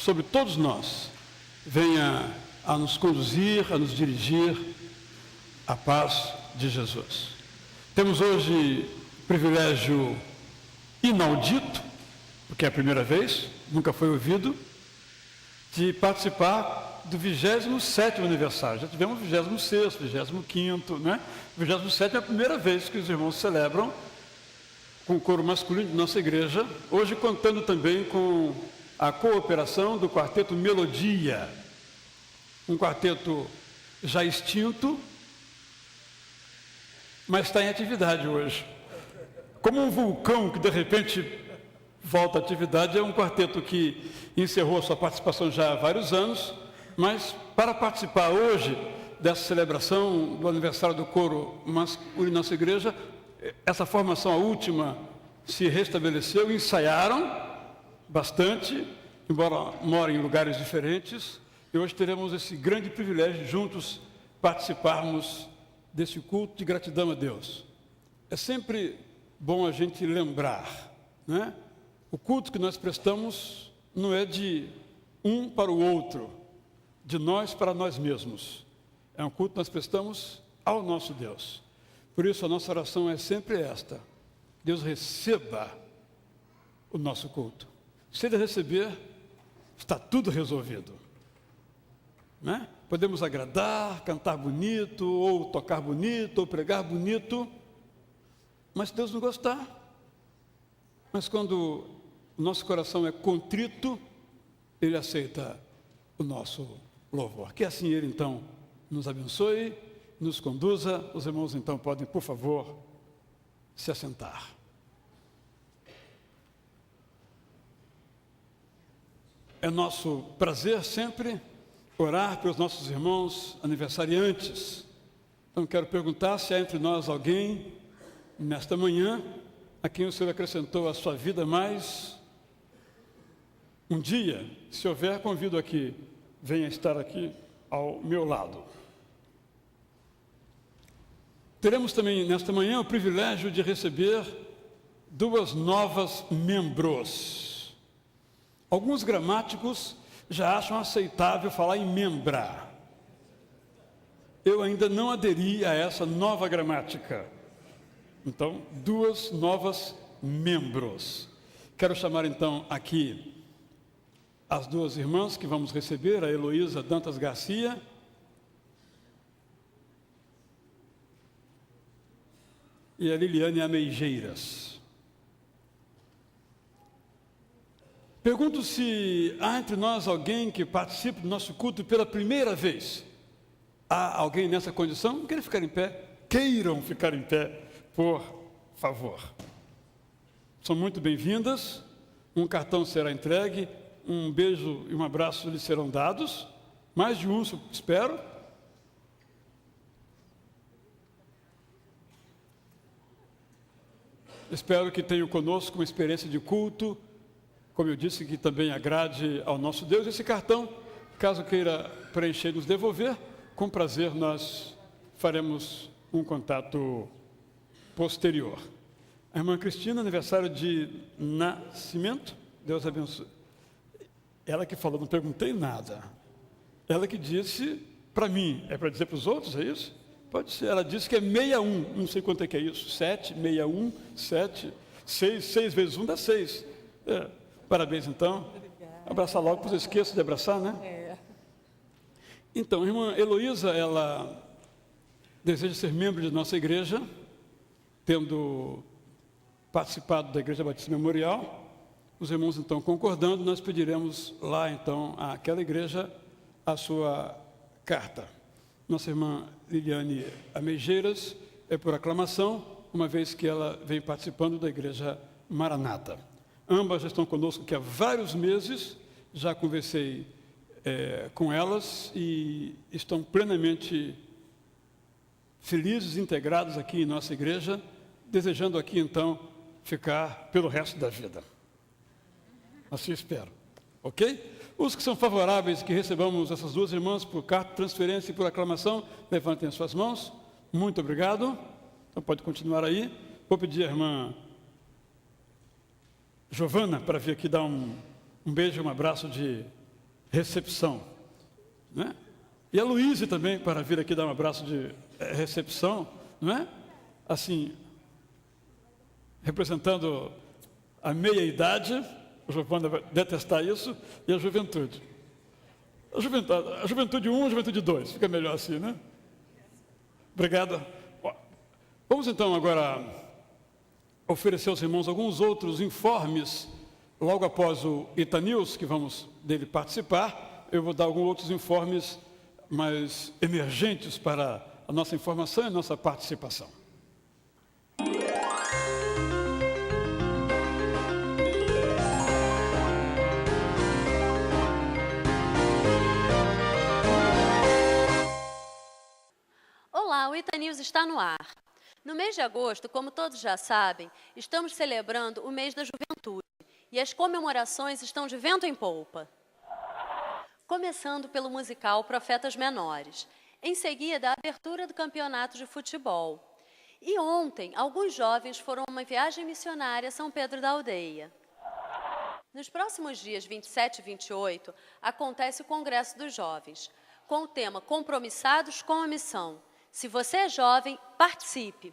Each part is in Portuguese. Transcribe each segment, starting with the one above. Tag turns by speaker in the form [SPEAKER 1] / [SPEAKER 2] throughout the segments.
[SPEAKER 1] sobre todos nós, venha a nos conduzir, a nos dirigir à paz de Jesus. Temos hoje privilégio inaudito, porque é a primeira vez, nunca foi ouvido, de participar do 27º aniversário. Já tivemos o 26º, 25º, né? O 27º é a primeira vez que os irmãos celebram com o coro masculino de nossa igreja, hoje contando também com a cooperação do quarteto Melodia, um quarteto já extinto, mas está em atividade hoje. Como um vulcão que de repente volta à atividade, é um quarteto que encerrou a sua participação já há vários anos, mas para participar hoje dessa celebração do aniversário do coro masculino de nossa igreja, essa formação, a última, se restabeleceu, ensaiaram bastante, embora morem em lugares diferentes, e hoje teremos esse grande privilégio de juntos participarmos desse culto de gratidão a Deus. É sempre bom a gente lembrar, né? O culto que nós prestamos não é de um para o outro, de nós para nós mesmos. É um culto que nós prestamos ao nosso Deus. Por isso a nossa oração é sempre esta: Deus receba o nosso culto. Se Ele receber, está tudo resolvido, né? Podemos agradar, cantar bonito, ou tocar bonito, ou pregar bonito, mas se Deus não gostar, mas quando o nosso coração é contrito, Ele aceita o nosso louvor. Que assim Ele então nos abençoe, nos conduza. Os irmãos então podem, por favor, se assentar. É nosso prazer sempre orar pelos nossos irmãos aniversariantes. Então quero perguntar se há entre nós alguém nesta manhã a quem o Senhor acrescentou à sua vida mais um dia. Se houver, convido a que venha estar aqui ao meu lado. Teremos também nesta manhã o privilégio de receber 2 novas membros. Alguns gramáticos já acham aceitável falar em membrar. Eu ainda não aderi a essa nova gramática. Então, 2 novas membros. Quero chamar então aqui as 2 irmãs que vamos receber, a Heloísa Dantas Garcia e a Liliane Ameijeiras. Pergunto se há entre nós alguém que participe do nosso culto pela primeira vez. Há alguém nessa condição? Querem ficar em pé? Queiram ficar em pé, por favor. São muito bem-vindas. Um cartão será entregue, um beijo e um abraço lhes serão dados. Mais de um, espero. Espero que tenham conosco uma experiência de culto, como eu disse, que também agrade ao nosso Deus. Esse cartão, caso queira preencher e nos devolver, com prazer nós faremos um contato posterior. A irmã Cristina, aniversário de nascimento, Deus abençoe. Ela que falou, não perguntei nada. Ela que disse para mim, é para dizer para os outros, é isso? Pode ser, ela disse que é 61, não sei quanto é que é isso, 7, 61, 7, 6 vezes 1 dá 6. Parabéns, então. Obrigada. Abraçar logo, pois eu esqueço de abraçar, né? Então, a irmã Heloísa, ela deseja ser membro de nossa igreja, tendo participado da Igreja Batista Memorial. Os irmãos, então, concordando, nós pediremos lá, então, àquela igreja a sua carta. Nossa irmã Liliane Ameijeiras é por aclamação, uma vez que ela vem participando da Igreja Maranata. Ambas já estão conosco aqui há vários meses, já conversei com elas e estão plenamente felizes, integradas aqui em nossa igreja, desejando aqui, então, ficar pelo resto da vida. Assim espero. Ok? Os que são favoráveis que recebamos essas 2 irmãs por carta, transferência e por aclamação, levantem as suas mãos. Muito obrigado. Então pode continuar aí. Vou pedir à irmã Giovana para vir aqui dar um beijo, um abraço de recepção, né? E a Luíse também, para vir aqui dar um abraço de recepção, não é? Assim, representando a meia-idade, o Giovana vai detestar isso, e a juventude. A juventude 1, a juventude 2, fica melhor assim, né? Obrigado. Vamos então agora oferecer aos irmãos alguns outros informes, logo após o Ita News, que vamos dele participar. Eu vou dar alguns outros informes mais emergentes para a nossa informação e a nossa participação.
[SPEAKER 2] Olá, o Ita News está no ar. No mês de agosto, como todos já sabem, estamos celebrando o mês da juventude e as comemorações estão de vento em polpa. Começando pelo musical Profetas Menores, em seguida a abertura do campeonato de futebol. E ontem, alguns jovens foram a uma viagem missionária a São Pedro da Aldeia. Nos próximos dias 27 e 28, acontece o Congresso dos Jovens, com o tema Compromissados com a Missão. Se você é jovem, participe!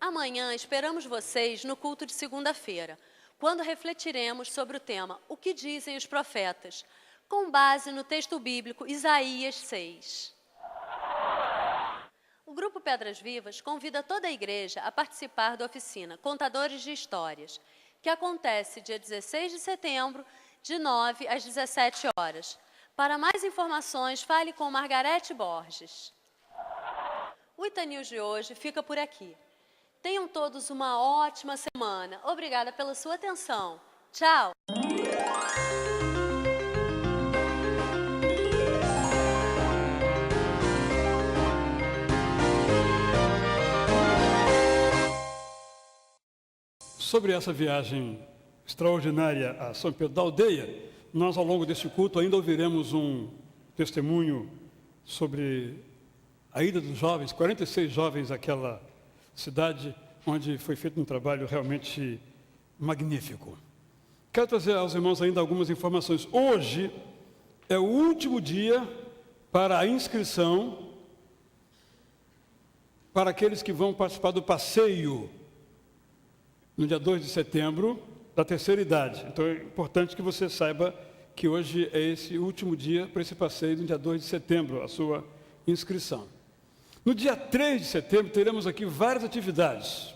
[SPEAKER 2] Amanhã esperamos vocês no culto de segunda-feira, quando refletiremos sobre o tema O que dizem os profetas, com base no texto bíblico Isaías 6. O Grupo Pedras Vivas convida toda a igreja a participar da oficina Contadores de Histórias, que acontece dia 16 de setembro, de 9 às 17 horas. Para mais informações, fale com Margarete Borges. O Ita News de hoje fica por aqui. Tenham todos uma ótima semana. Obrigada pela sua atenção. Tchau!
[SPEAKER 1] Sobre essa viagem extraordinária a São Pedro da Aldeia, nós, ao longo deste culto, ainda ouviremos um testemunho sobre a ida dos jovens, 46 jovens àquela cidade, onde foi feito um trabalho realmente magnífico. Quero trazer aos irmãos ainda algumas informações. Hoje é o último dia para a inscrição para aqueles que vão participar do passeio no dia 2 de setembro, da terceira idade. Então é importante que você saiba que hoje é esse último dia para esse passeio no dia 2 de setembro, a sua inscrição. No dia 3 de setembro teremos aqui várias atividades.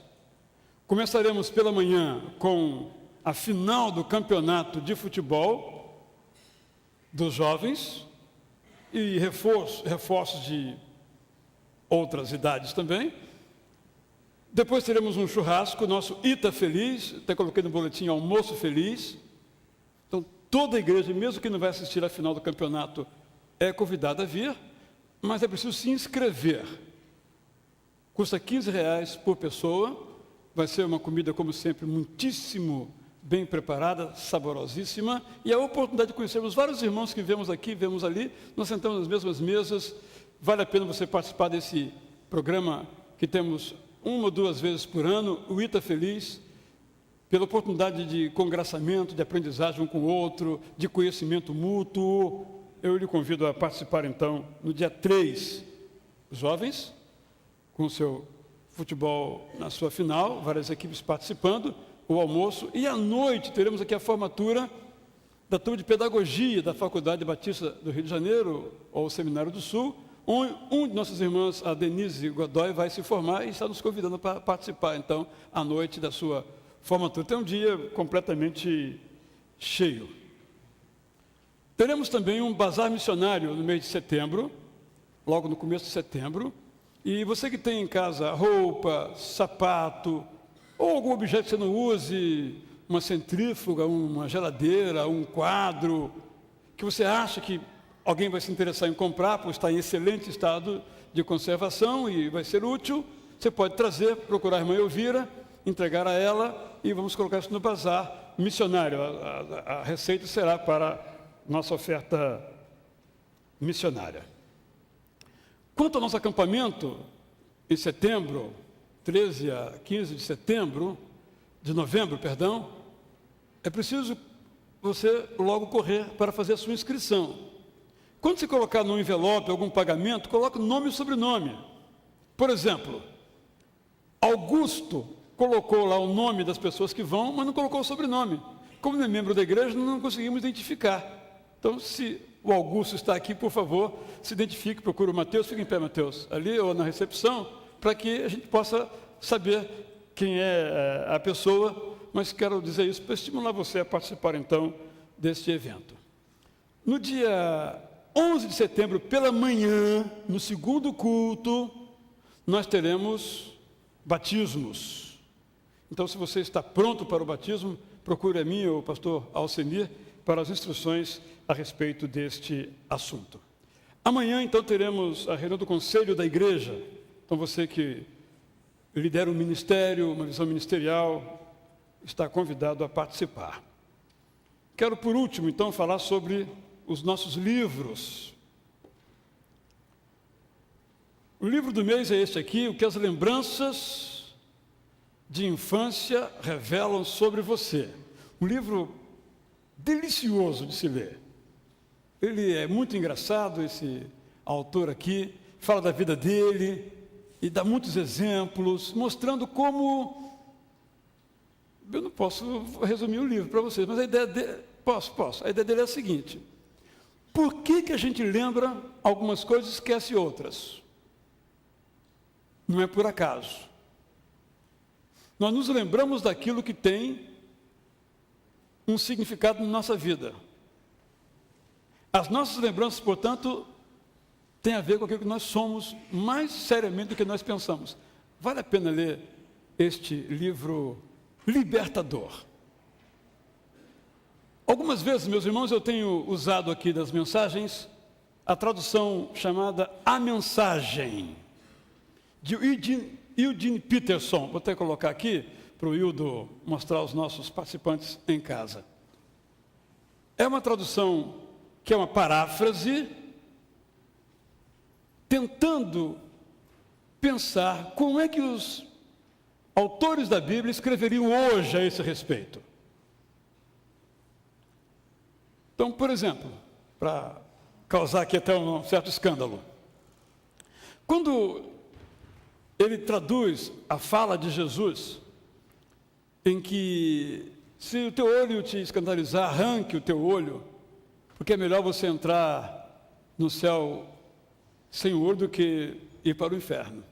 [SPEAKER 1] Começaremos pela manhã com a final do campeonato de futebol dos jovens e reforços de outras idades também. Depois teremos um churrasco, nosso Ita Feliz, até coloquei no boletim Almoço Feliz. Então, toda a igreja, mesmo que não vai assistir à final do campeonato, é convidada a vir, mas é preciso se inscrever. Custa R$15 por pessoa, vai ser uma comida, como sempre, muitíssimo bem preparada, saborosíssima, e a oportunidade de conhecermos vários irmãos que vemos aqui, vemos ali, nós sentamos nas mesmas mesas, vale a pena você participar desse programa que temos 1 ou 2 vezes por ano, o Ita Feliz, pela oportunidade de congraçamento, de aprendizagem um com o outro, de conhecimento mútuo. Eu lhe convido a participar, então, no dia 3, jovens, com o seu futebol na sua final, várias equipes participando, o almoço, e à noite teremos aqui a formatura da turma de pedagogia da Faculdade Batista do Rio de Janeiro, ou Seminário do Sul, um de nossas irmãs, a Denise Godoy, vai se formar e está nos convidando para participar, então, à noite da sua formatura. Tem um dia completamente cheio. Teremos também um bazar missionário no mês de setembro, logo no começo de setembro, e você que tem em casa roupa, sapato, ou algum objeto que você não use, uma centrífuga, uma geladeira, um quadro, que você acha que alguém vai se interessar em comprar, porque está em excelente estado de conservação e vai ser útil, você pode trazer, procurar a irmã Elvira, entregar a ela e vamos colocar isso no bazar missionário. A receita será para nossa oferta missionária. Quanto ao nosso acampamento, em setembro, 13 a 15 de novembro, é preciso você logo correr para fazer a sua inscrição. Quando você colocar no envelope algum pagamento, coloque nome e sobrenome. Por exemplo, Augusto colocou lá o nome das pessoas que vão, mas não colocou o sobrenome. Como não é membro da igreja, não conseguimos identificar. Então, se o Augusto está aqui, por favor, se identifique, procure o Mateus, fique em pé, Mateus, ali ou na recepção, para que a gente possa saber quem é a pessoa, mas quero dizer isso para estimular você a participar, então, deste evento. No dia 11 de setembro, pela manhã, no segundo culto, nós teremos batismos. Então, se você está pronto para o batismo, procure a mim ou o pastor Alcenir para as instruções a respeito deste assunto. Amanhã, então, teremos a reunião do Conselho da Igreja. Então, você que lidera um ministério, uma visão ministerial, está convidado a participar. Quero, por último, então, falar sobre os nossos livros. O livro do mês é este aqui, O que as lembranças de infância revelam sobre você. Um livro delicioso de se ler. Ele é muito engraçado, esse autor aqui, fala da vida dele e dá muitos exemplos, mostrando como... Eu não posso resumir o livro para vocês, mas a ideia dele... Posso. A ideia dele é a seguinte: por que a gente lembra algumas coisas e esquece outras? Não é por acaso. Nós nos lembramos daquilo que tem um significado na nossa vida. As nossas lembranças, portanto, têm a ver com aquilo que nós somos mais seriamente do que nós pensamos. Vale a pena ler este livro libertador. Algumas vezes, meus irmãos, eu tenho usado aqui das mensagens a tradução chamada A Mensagem, de Eugene Peterson. Vou até colocar aqui para o Hildo mostrar aos nossos participantes em casa. É uma tradução que é uma paráfrase, tentando pensar como é que os autores da Bíblia escreveriam hoje a esse respeito. Então, por exemplo, para causar aqui até um certo escândalo, quando ele traduz a fala de Jesus, em que se o teu olho te escandalizar, arranque o teu olho, porque é melhor você entrar no céu sem o olho do que ir para o inferno.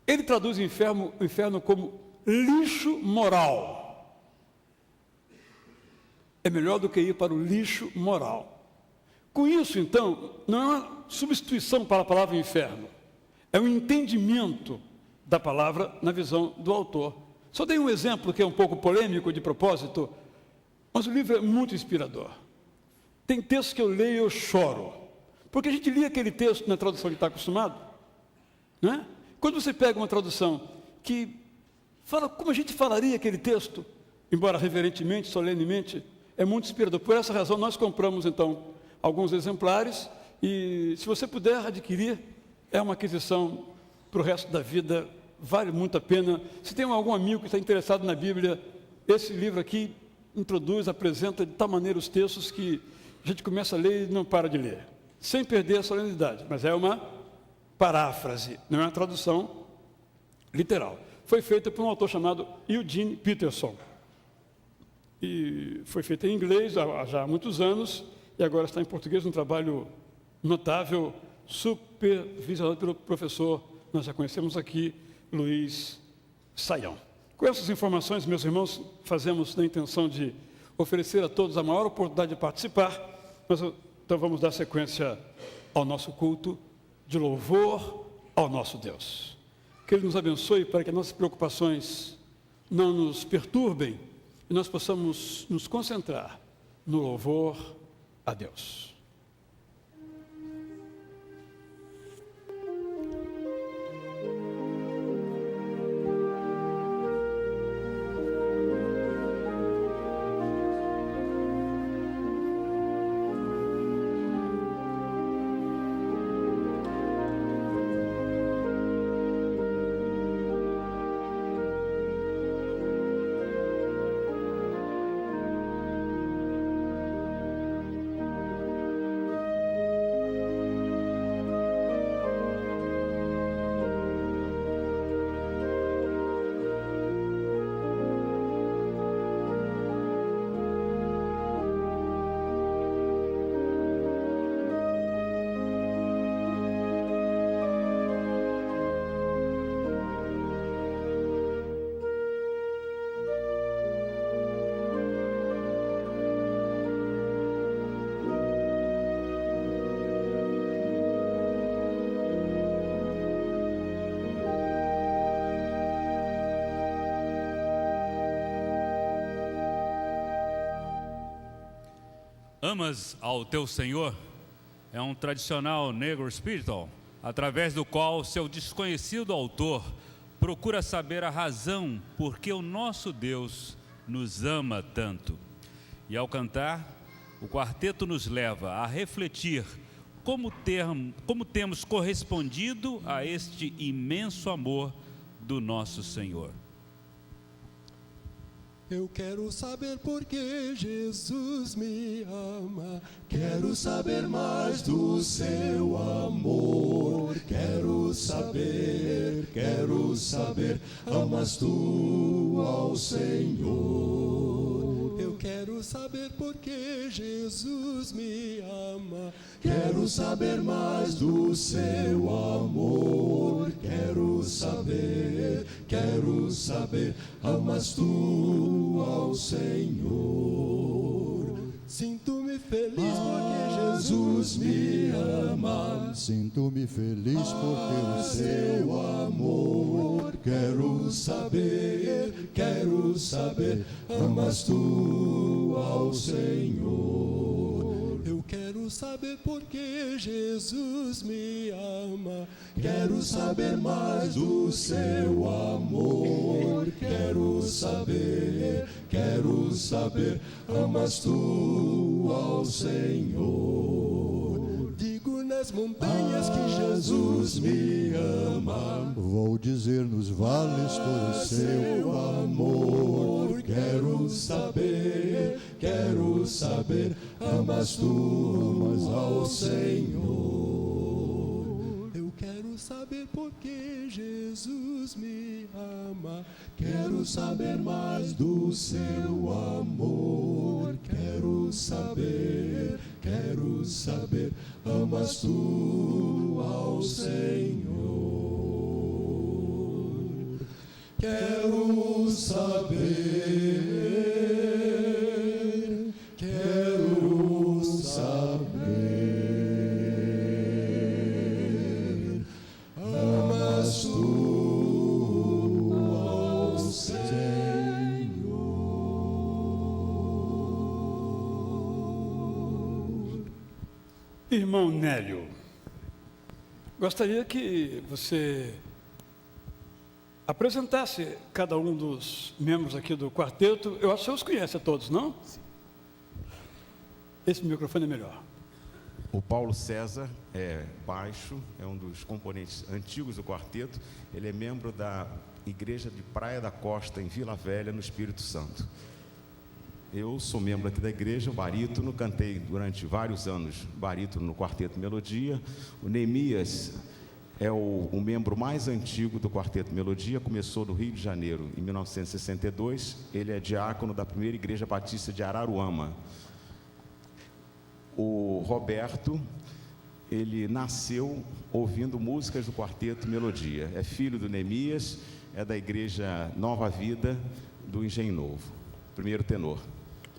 [SPEAKER 1] Ele traduz o inferno como lixo moral. É melhor do que ir para o lixo moral. Com isso, então, não é uma substituição para a palavra inferno. É um entendimento da palavra na visão do autor. Só dei um exemplo que é um pouco polêmico de propósito, mas o livro é muito inspirador. Tem textos que eu leio e eu choro. Porque a gente lia aquele texto na tradução que está acostumado, não é? Quando você pega uma tradução que fala como a gente falaria aquele texto, embora reverentemente, solenemente, é muito inspirador. Por essa razão, nós compramos, então, alguns exemplares e, se você puder adquirir, é uma aquisição para o resto da vida, vale muito a pena. Se tem algum amigo que está interessado na Bíblia, esse livro aqui introduz, apresenta de tal maneira os textos que a gente começa a ler e não para de ler, sem perder a solenidade, mas é uma paráfrase, não é uma tradução literal. Foi feita por um autor chamado Eugene Peterson. E foi feita em inglês já há muitos anos, e agora está em português, um trabalho notável, supervisionado pelo professor, nós já conhecemos aqui, Luiz Saião. Com essas informações, meus irmãos, fazemos na intenção de oferecer a todos a maior oportunidade de participar, mas então vamos dar sequência ao nosso culto de louvor ao nosso Deus. Que Ele nos abençoe para que nossas preocupações não nos perturbem e nós possamos nos concentrar no louvor a Deus.
[SPEAKER 3] Amas ao teu Senhor é um tradicional negro spiritual, através do qual seu desconhecido autor procura saber a razão por que o nosso Deus nos ama tanto. E ao cantar, o quarteto nos leva a refletir como temos correspondido a este imenso amor do nosso Senhor.
[SPEAKER 4] Eu quero saber por que Jesus me ama. Quero saber mais do seu amor. Quero saber, amas tu ao Senhor. Eu quero saber por que Jesus me ama. Quero saber mais do seu amor. Quero saber, amas tu ao Senhor. Sinto-me feliz porque Jesus me ama.
[SPEAKER 5] Sinto-me feliz porque o seu amor.
[SPEAKER 4] Quero saber, amas tu ao Senhor. Eu quero saber porque Jesus me ama. Quero saber mais do seu amor. Quero saber, amas tu ao Senhor. Digo nas montanhas que Jesus me ama.
[SPEAKER 5] Vou dizer nos vales todo o seu amor.
[SPEAKER 4] Quero saber, amas tu ao Senhor. Eu quero saber por que Jesus me ama. Quero saber mais do seu amor. Quero saber, amas tu ao Senhor. Quero saber, amas tu ao Senhor.
[SPEAKER 1] Irmão Nélio, gostaria que você apresentasse cada um dos membros aqui do quarteto. Eu acho que você os conhece a todos, não? Sim. Esse microfone é melhor.
[SPEAKER 6] O Paulo César é baixo, é um dos componentes antigos do quarteto. Ele é membro da Igreja de Praia da Costa, em Vila Velha, no Espírito Santo. Eu sou membro aqui da igreja, barítono, cantei durante vários anos barítono no Quarteto Melodia. O Neemias é o membro mais antigo do Quarteto Melodia, começou no Rio de Janeiro em 1962. Ele é diácono da primeira Igreja Batista de Araruama. O Roberto, ele nasceu ouvindo músicas do Quarteto Melodia. É filho do Neemias, é da Igreja Nova Vida do Engenho Novo, primeiro tenor.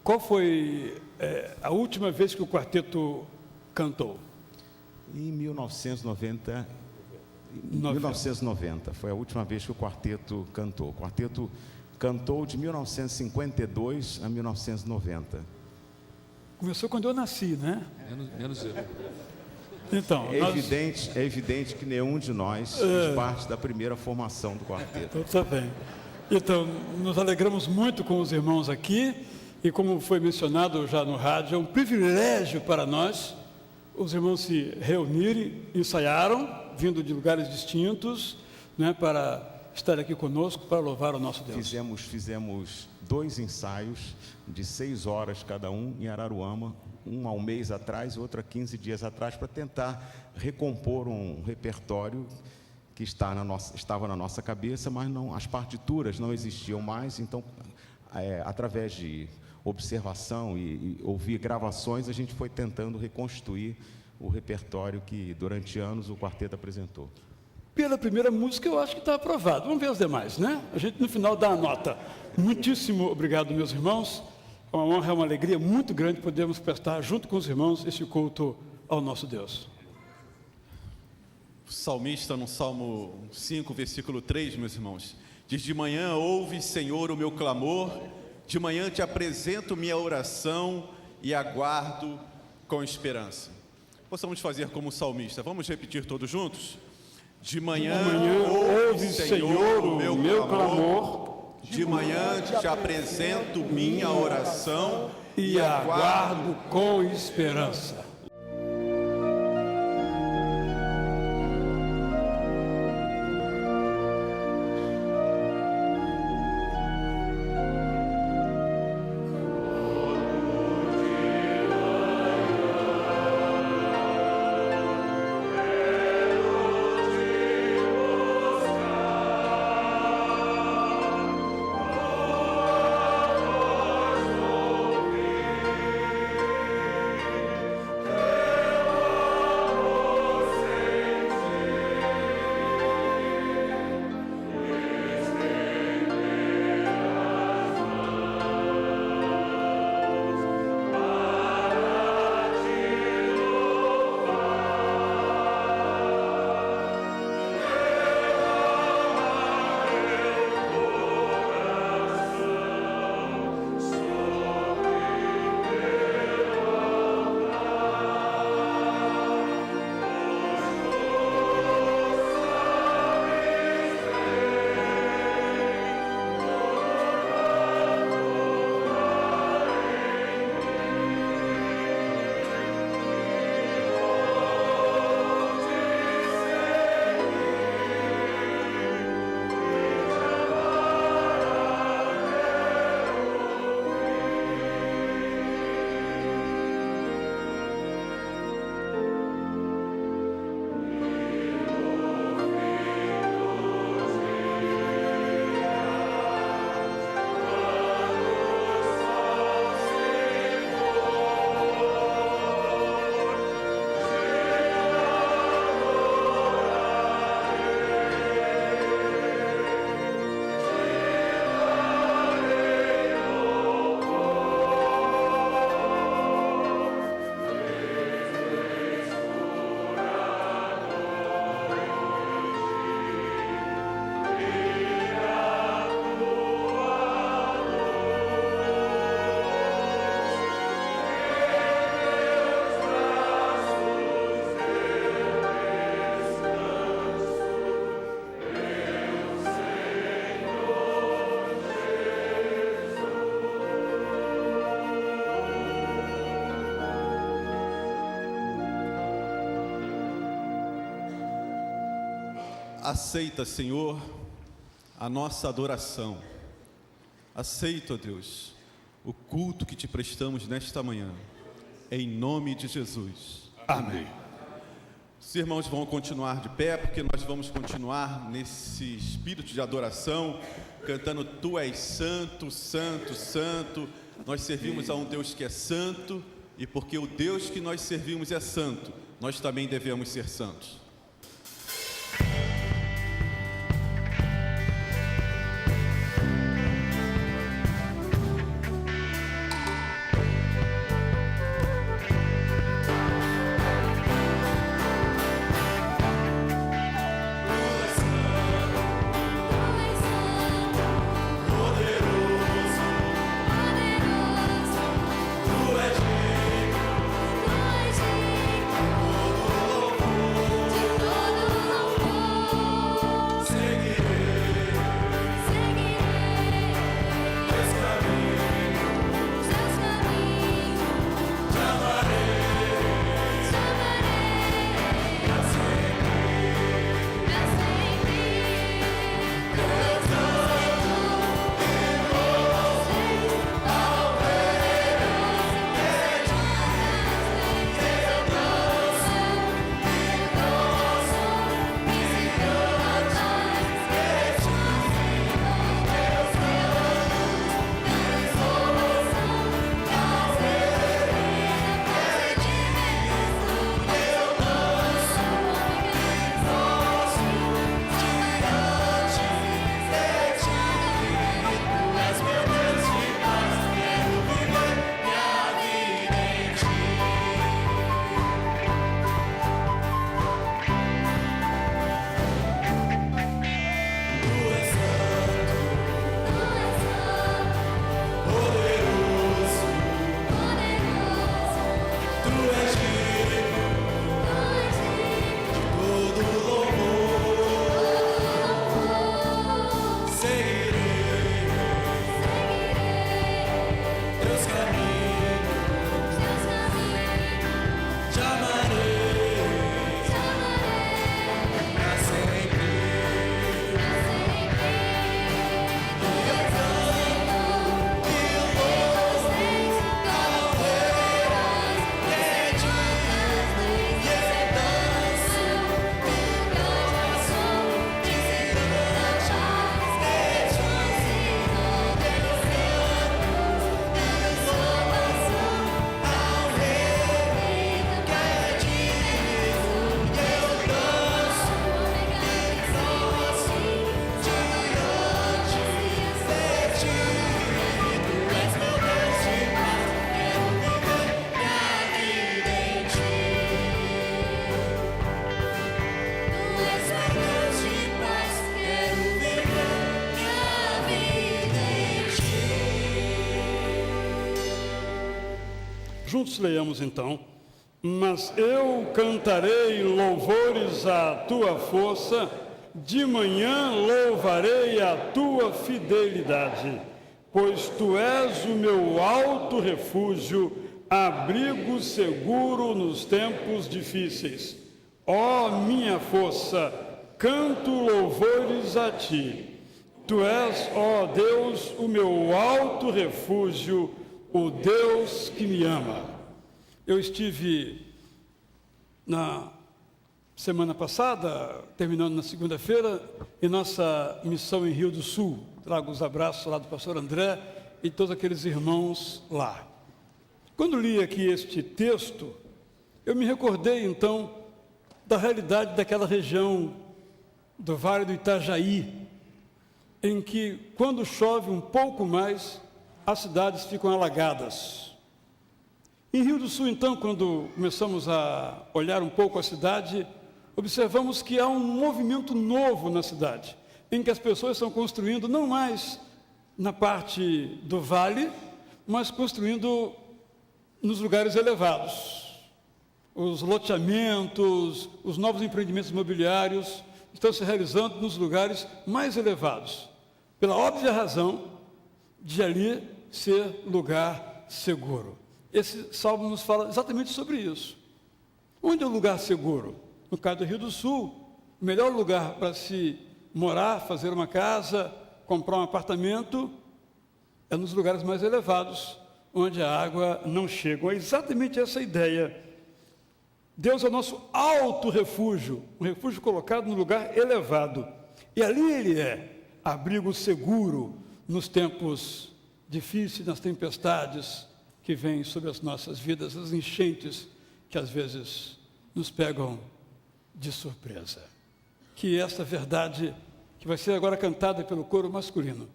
[SPEAKER 1] Qual foi a última vez que o quarteto cantou?
[SPEAKER 6] Em 1990, foi a última vez que o quarteto cantou. O quarteto cantou de 1952 a 1990.
[SPEAKER 1] Começou quando eu nasci, né?
[SPEAKER 7] Menos eu.
[SPEAKER 1] Então,
[SPEAKER 6] é evidente que nenhum de nós fez parte da primeira formação do quarteto.
[SPEAKER 1] Tá bem. Então, nos alegramos muito com os irmãos aqui, e como foi mencionado já no rádio, é um privilégio para nós os irmãos se reunirem, ensaiaram, vindo de lugares distintos, né, para estar aqui conosco, para louvar o nosso Deus.
[SPEAKER 6] Fizemos 2 ensaios de 6 horas cada um em Araruama, um há um mês atrás, outro há 15 dias atrás, para tentar recompor um repertório que estava na nossa cabeça, mas não, as partituras não existiam mais. Então, através de observação e ouvir gravações, a gente foi tentando reconstruir o repertório que durante anos o quarteto apresentou.
[SPEAKER 1] Pela primeira música eu acho que está aprovado. Vamos ver as demais, né? A gente no final dá a nota. Muitíssimo obrigado, meus irmãos. É uma honra, é uma alegria muito grande podermos prestar junto com os irmãos esse culto ao nosso Deus.
[SPEAKER 7] O salmista, no Salmo 5, versículo 3, meus irmãos, diz: de manhã ouve, Senhor, o meu clamor, de manhã te apresento minha oração e aguardo com esperança. Possamos fazer como o salmista. Vamos repetir todos juntos? De manhã, ouve, Senhor, o meu clamor. De manhã te apresento minha oração
[SPEAKER 1] e aguardo com esperança.
[SPEAKER 7] Aceita, Senhor, a nossa adoração. Aceita, ó Deus, o culto que te prestamos nesta manhã. Em nome de Jesus.
[SPEAKER 1] Amém.
[SPEAKER 7] Os irmãos vão continuar de pé, porque nós vamos continuar nesse espírito de adoração, cantando Tu és santo, santo, santo. Nós servimos a um Deus que é santo, e porque o Deus que nós servimos é santo, nós também devemos ser santos.
[SPEAKER 8] Tu és digno, todo louvor.
[SPEAKER 1] Juntos leiamos então. Mas eu cantarei louvores à tua força, de manhã louvarei a tua fidelidade, pois tu és o meu alto refúgio, abrigo seguro nos tempos difíceis. Ó minha força, canto louvores a ti. Tu és, ó Deus, o meu alto refúgio, o Deus que me ama. Eu estive na semana passada, terminando na segunda-feira, em nossa missão em Rio do Sul. Trago os abraços lá do pastor André e todos aqueles irmãos lá. Quando li aqui este texto, eu me recordei então da realidade daquela região do Vale do Itajaí, em que quando chove um pouco mais, as cidades ficam alagadas. Em Rio do Sul, então, quando começamos a olhar um pouco a cidade, observamos que há um movimento novo na cidade, em que as pessoas estão construindo não mais na parte do vale, mas construindo nos lugares elevados. Os loteamentos, os novos empreendimentos imobiliários estão se realizando nos lugares mais elevados, pela óbvia razão de ali ser lugar seguro. Esse salmo nos fala exatamente sobre isso. Onde é o lugar seguro? No caso do Rio do Sul, o melhor lugar para se morar, fazer uma casa, comprar um apartamento, é nos lugares mais elevados, onde a água não chega. É exatamente essa ideia. Deus é o nosso alto refúgio, um refúgio colocado no lugar elevado. E ali Ele é abrigo seguro nos tempos difíceis, nas tempestades que vêm sobre as nossas vidas, as enchentes que às vezes nos pegam de surpresa. Que esta verdade, que vai ser agora cantada pelo coro masculino,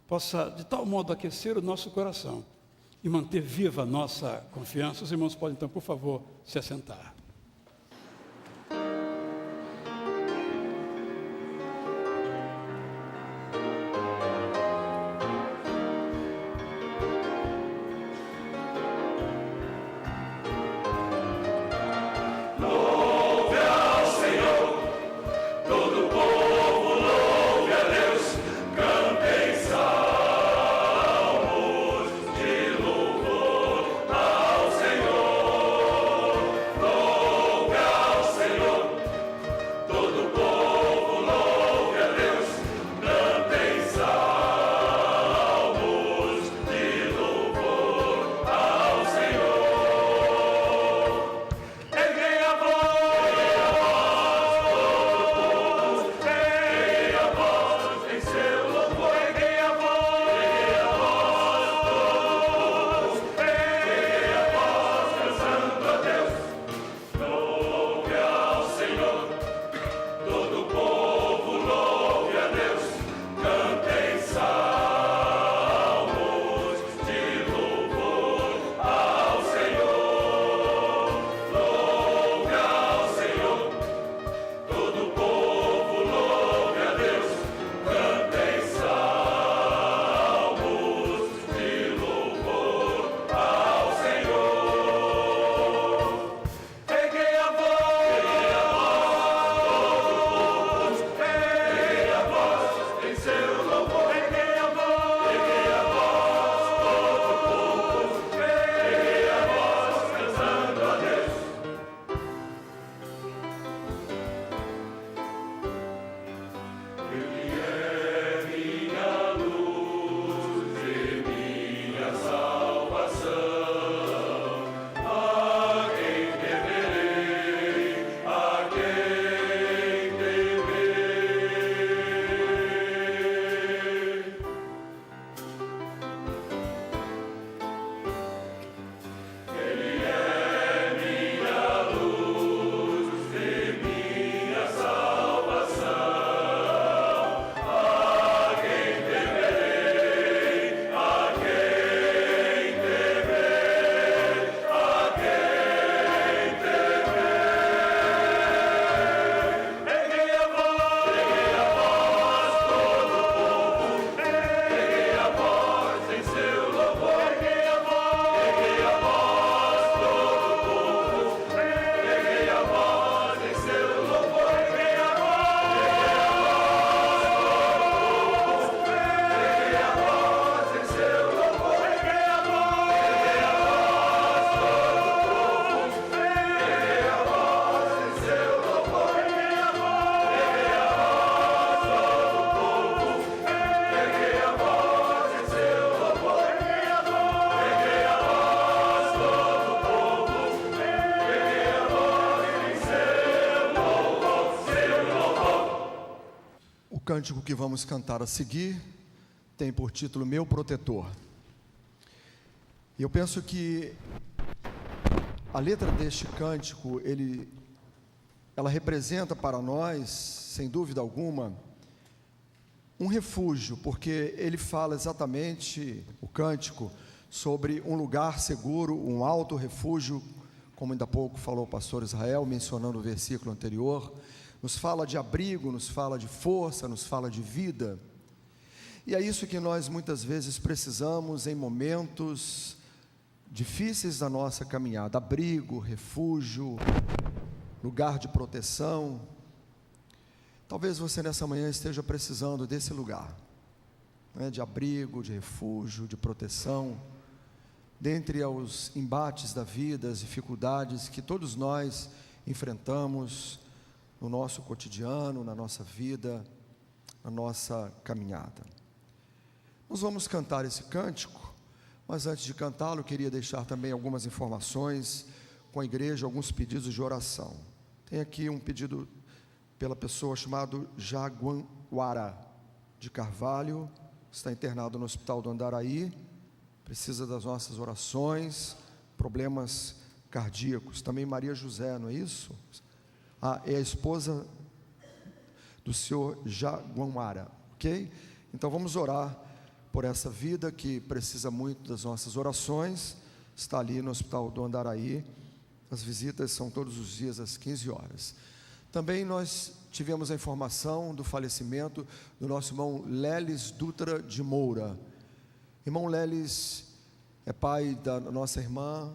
[SPEAKER 1] possa de tal modo aquecer o nosso coração e manter viva a nossa confiança. Os irmãos podem então, por favor, se assentar.
[SPEAKER 8] Senhor.
[SPEAKER 5] cântico que vamos cantar a seguir tem por título Meu Protetor. E eu penso que a letra deste cântico, ela representa para nós, sem dúvida alguma, um refúgio, porque ele fala exatamente, o cântico, sobre um lugar seguro, um alto refúgio, como ainda há pouco falou o pastor Israel, mencionando o versículo anterior. Nos fala de abrigo, nos fala de força, nos fala de vida. E é isso que nós muitas vezes precisamos em momentos difíceis da nossa caminhada: abrigo, refúgio, lugar de proteção. Talvez você nessa manhã esteja precisando desse lugar, né, de abrigo, de refúgio, de proteção, dentre os embates da vida, as dificuldades que todos nós enfrentamos no nosso cotidiano, na nossa vida, na nossa caminhada. Nós vamos cantar esse cântico, mas antes de cantá-lo, eu queria deixar também algumas informações com a igreja, alguns pedidos de oração. Tem aqui um pedido pela pessoa chamada Jaguanwara de Carvalho, está internado no hospital do Andaraí, precisa das nossas orações, problemas cardíacos. Também Maria José, não é isso? É a esposa do senhor Jaguanwara, ok? Então vamos orar por essa vida que precisa muito das nossas orações. Está ali no hospital do Andaraí. As visitas são todos os dias às 15 horas. Também nós tivemos a informação do falecimento do nosso irmão Lelis Dutra de Moura. Irmão Lelis é pai da nossa irmã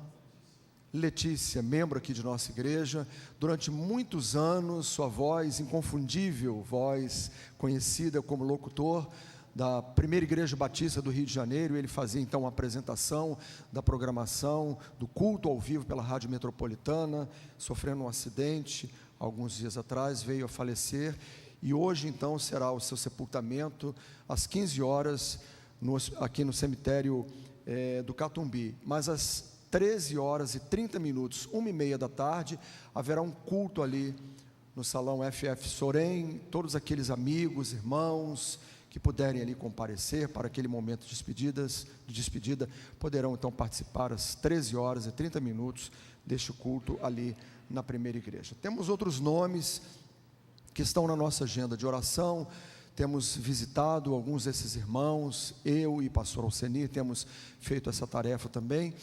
[SPEAKER 5] Letícia, membro aqui de nossa igreja. Durante muitos anos, sua voz, inconfundível voz, conhecida como locutor da primeira igreja batista do Rio de Janeiro. Ele fazia então a apresentação da programação do culto ao vivo pela Rádio Metropolitana, sofrendo um acidente alguns dias atrás, veio a falecer, e hoje então será o seu sepultamento às 15 horas aqui no cemitério do Catumbi. Mas às 13 horas e 30 minutos, 1h30 da tarde, haverá um culto ali no salão FF Sorém. Todos aqueles amigos, irmãos que puderem ali comparecer para aquele momento de despedida, poderão então participar às 13 horas e 30 minutos deste culto ali na primeira igreja. Temos outros nomes que estão na nossa agenda de oração. Temos visitado alguns desses irmãos, eu e pastor Alcenir temos feito essa tarefa também,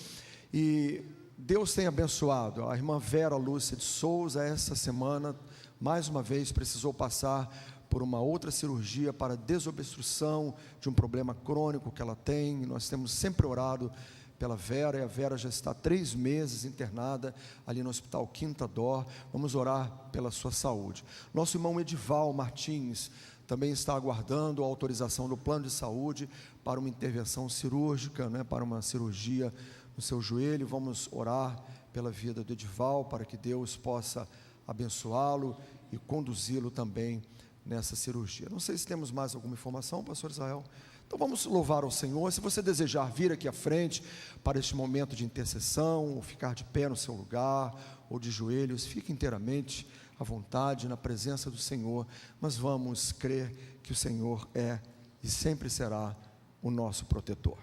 [SPEAKER 5] e Deus tem abençoado. A irmã Vera Lúcia de Souza, essa semana, mais uma vez precisou passar por uma outra cirurgia para desobstrução de um problema crônico que ela tem. Nós temos sempre orado pela Vera, e a Vera já está 3 meses internada ali no Hospital Quinta Dó. Vamos orar pela sua saúde. Nosso irmão Edival Martins também está aguardando a autorização do plano de saúde para uma intervenção cirúrgica, né, para uma cirurgia no seu joelho. Vamos orar pela vida do Edival, para que Deus possa abençoá-lo e conduzi-lo também nessa cirurgia. Não sei se temos mais alguma informação, pastor Israel. Então vamos louvar ao Senhor. Se você desejar vir aqui à frente para este momento de intercessão, ou ficar de pé no seu lugar, ou de joelhos, fique inteiramente à vontade na presença do Senhor. Mas vamos crer que o Senhor é e sempre será o nosso protetor.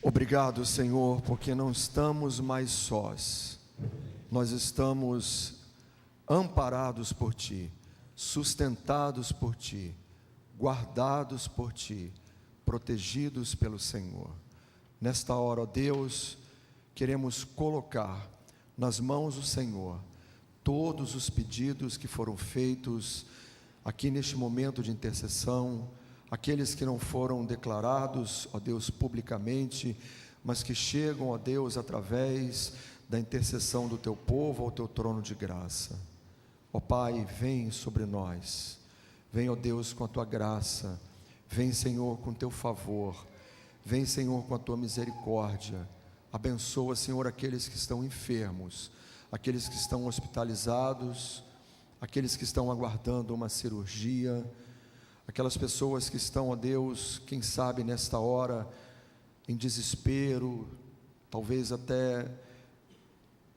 [SPEAKER 5] Obrigado, Senhor, porque não estamos mais sós. Nós estamos amparados por Ti, sustentados por Ti, guardados por Ti, protegidos pelo Senhor. Nesta hora, ó Deus, queremos colocar nas mãos do Senhor todos os pedidos que foram feitos aqui neste momento de intercessão, aqueles que não foram declarados, ó Deus, publicamente, mas que chegam, ó Deus, através da intercessão do Teu povo ao Teu trono de graça. Ó Pai, vem sobre nós, vem, ó Deus, com a Tua graça, vem, Senhor, com Teu favor, vem, Senhor, com a Tua misericórdia. Abençoa, Senhor, aqueles que estão enfermos, aqueles que estão hospitalizados, aqueles que estão aguardando uma cirurgia, aquelas pessoas que estão, ó Deus, quem sabe nesta hora, em desespero, talvez até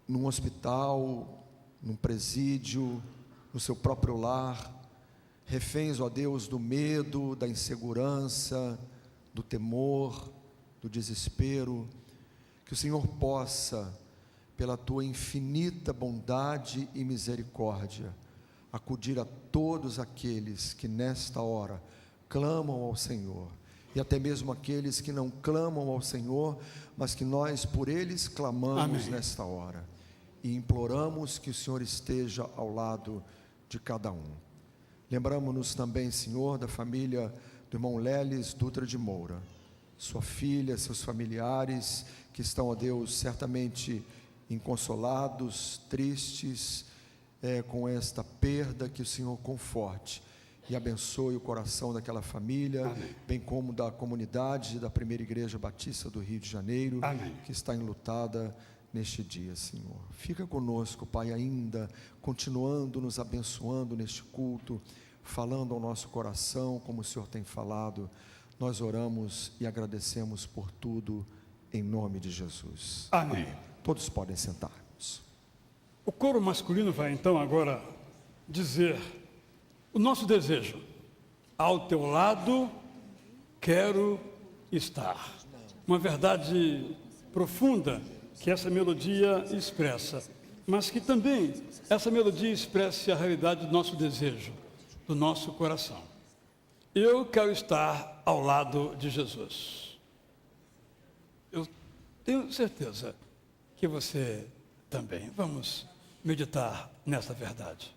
[SPEAKER 5] num hospital, num presídio, no seu próprio lar, reféns, ó Deus, do medo, da insegurança, do temor, do desespero. Que o Senhor possa, pela Tua infinita bondade e misericórdia, acudir a todos aqueles que nesta hora clamam ao Senhor, e até mesmo aqueles que não clamam ao Senhor, mas que nós por eles clamamos. Amém. Nesta hora, e imploramos que o Senhor esteja ao lado de cada um. Lembramos-nos também, Senhor, da família do irmão Leles Dutra de Moura, sua filha, seus familiares, que estão, ó Deus, certamente inconsolados, tristes, com esta perda. Que o Senhor conforte e abençoe o coração daquela família. Amém. Bem como da comunidade da Primeira Igreja Batista do Rio de Janeiro. Amém. Que está enlutada neste dia, Senhor. Fica conosco, Pai, ainda continuando nos abençoando neste culto, falando ao nosso coração como o Senhor tem falado. Nós oramos e agradecemos por tudo, em nome de Jesus.
[SPEAKER 1] Amém.
[SPEAKER 5] Todos podem sentar-nos.
[SPEAKER 1] O coro masculino vai então agora dizer o nosso desejo: ao teu lado quero estar. Uma verdade profunda que essa melodia expressa, mas que também essa melodia expresse a realidade do nosso desejo, do nosso coração. Eu quero estar ao lado de Jesus. Eu tenho certeza que você também. Vamos meditar nessa verdade.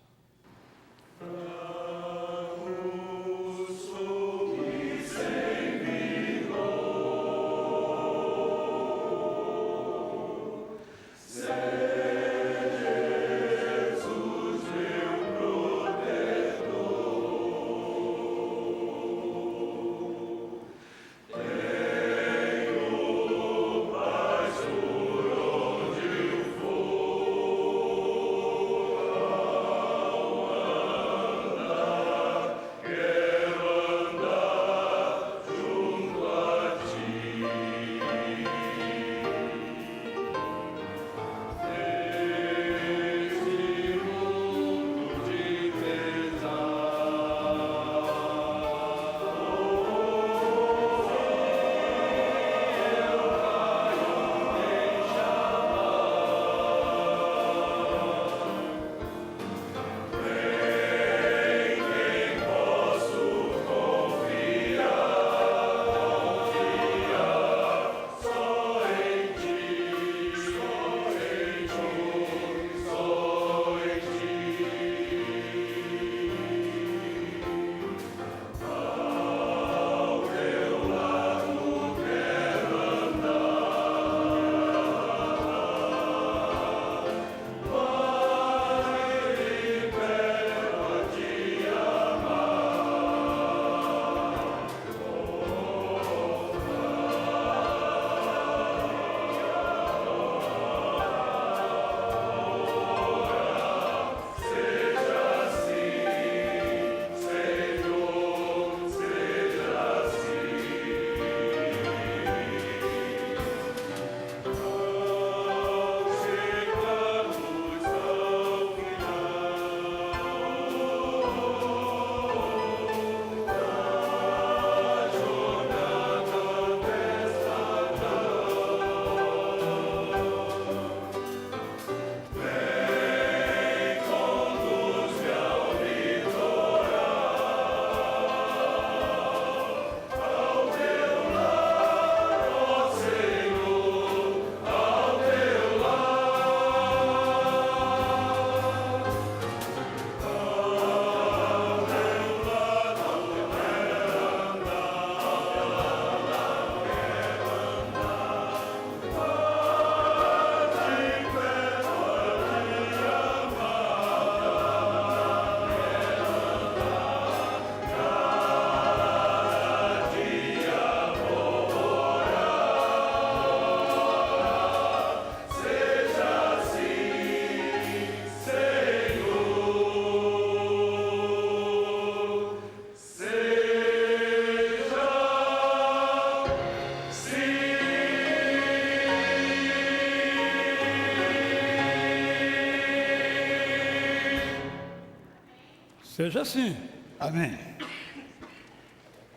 [SPEAKER 1] Seja assim. Amém.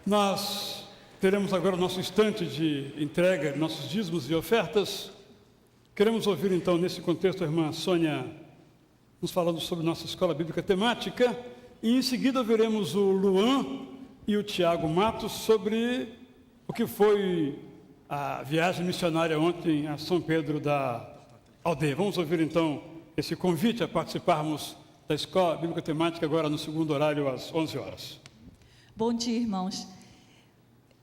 [SPEAKER 1] Nós teremos agora o nosso instante de entrega, nossos dízimos e ofertas. Queremos ouvir então, nesse contexto, a irmã Sônia nos falando sobre nossa escola bíblica temática. E em seguida veremos o Luan e o Tiago Matos sobre o que foi a viagem missionária ontem a São Pedro da Aldeia. Vamos ouvir então esse convite a participarmos da escola bíblica temática agora no segundo horário às 11 horas.
[SPEAKER 8] Bom dia, irmãos.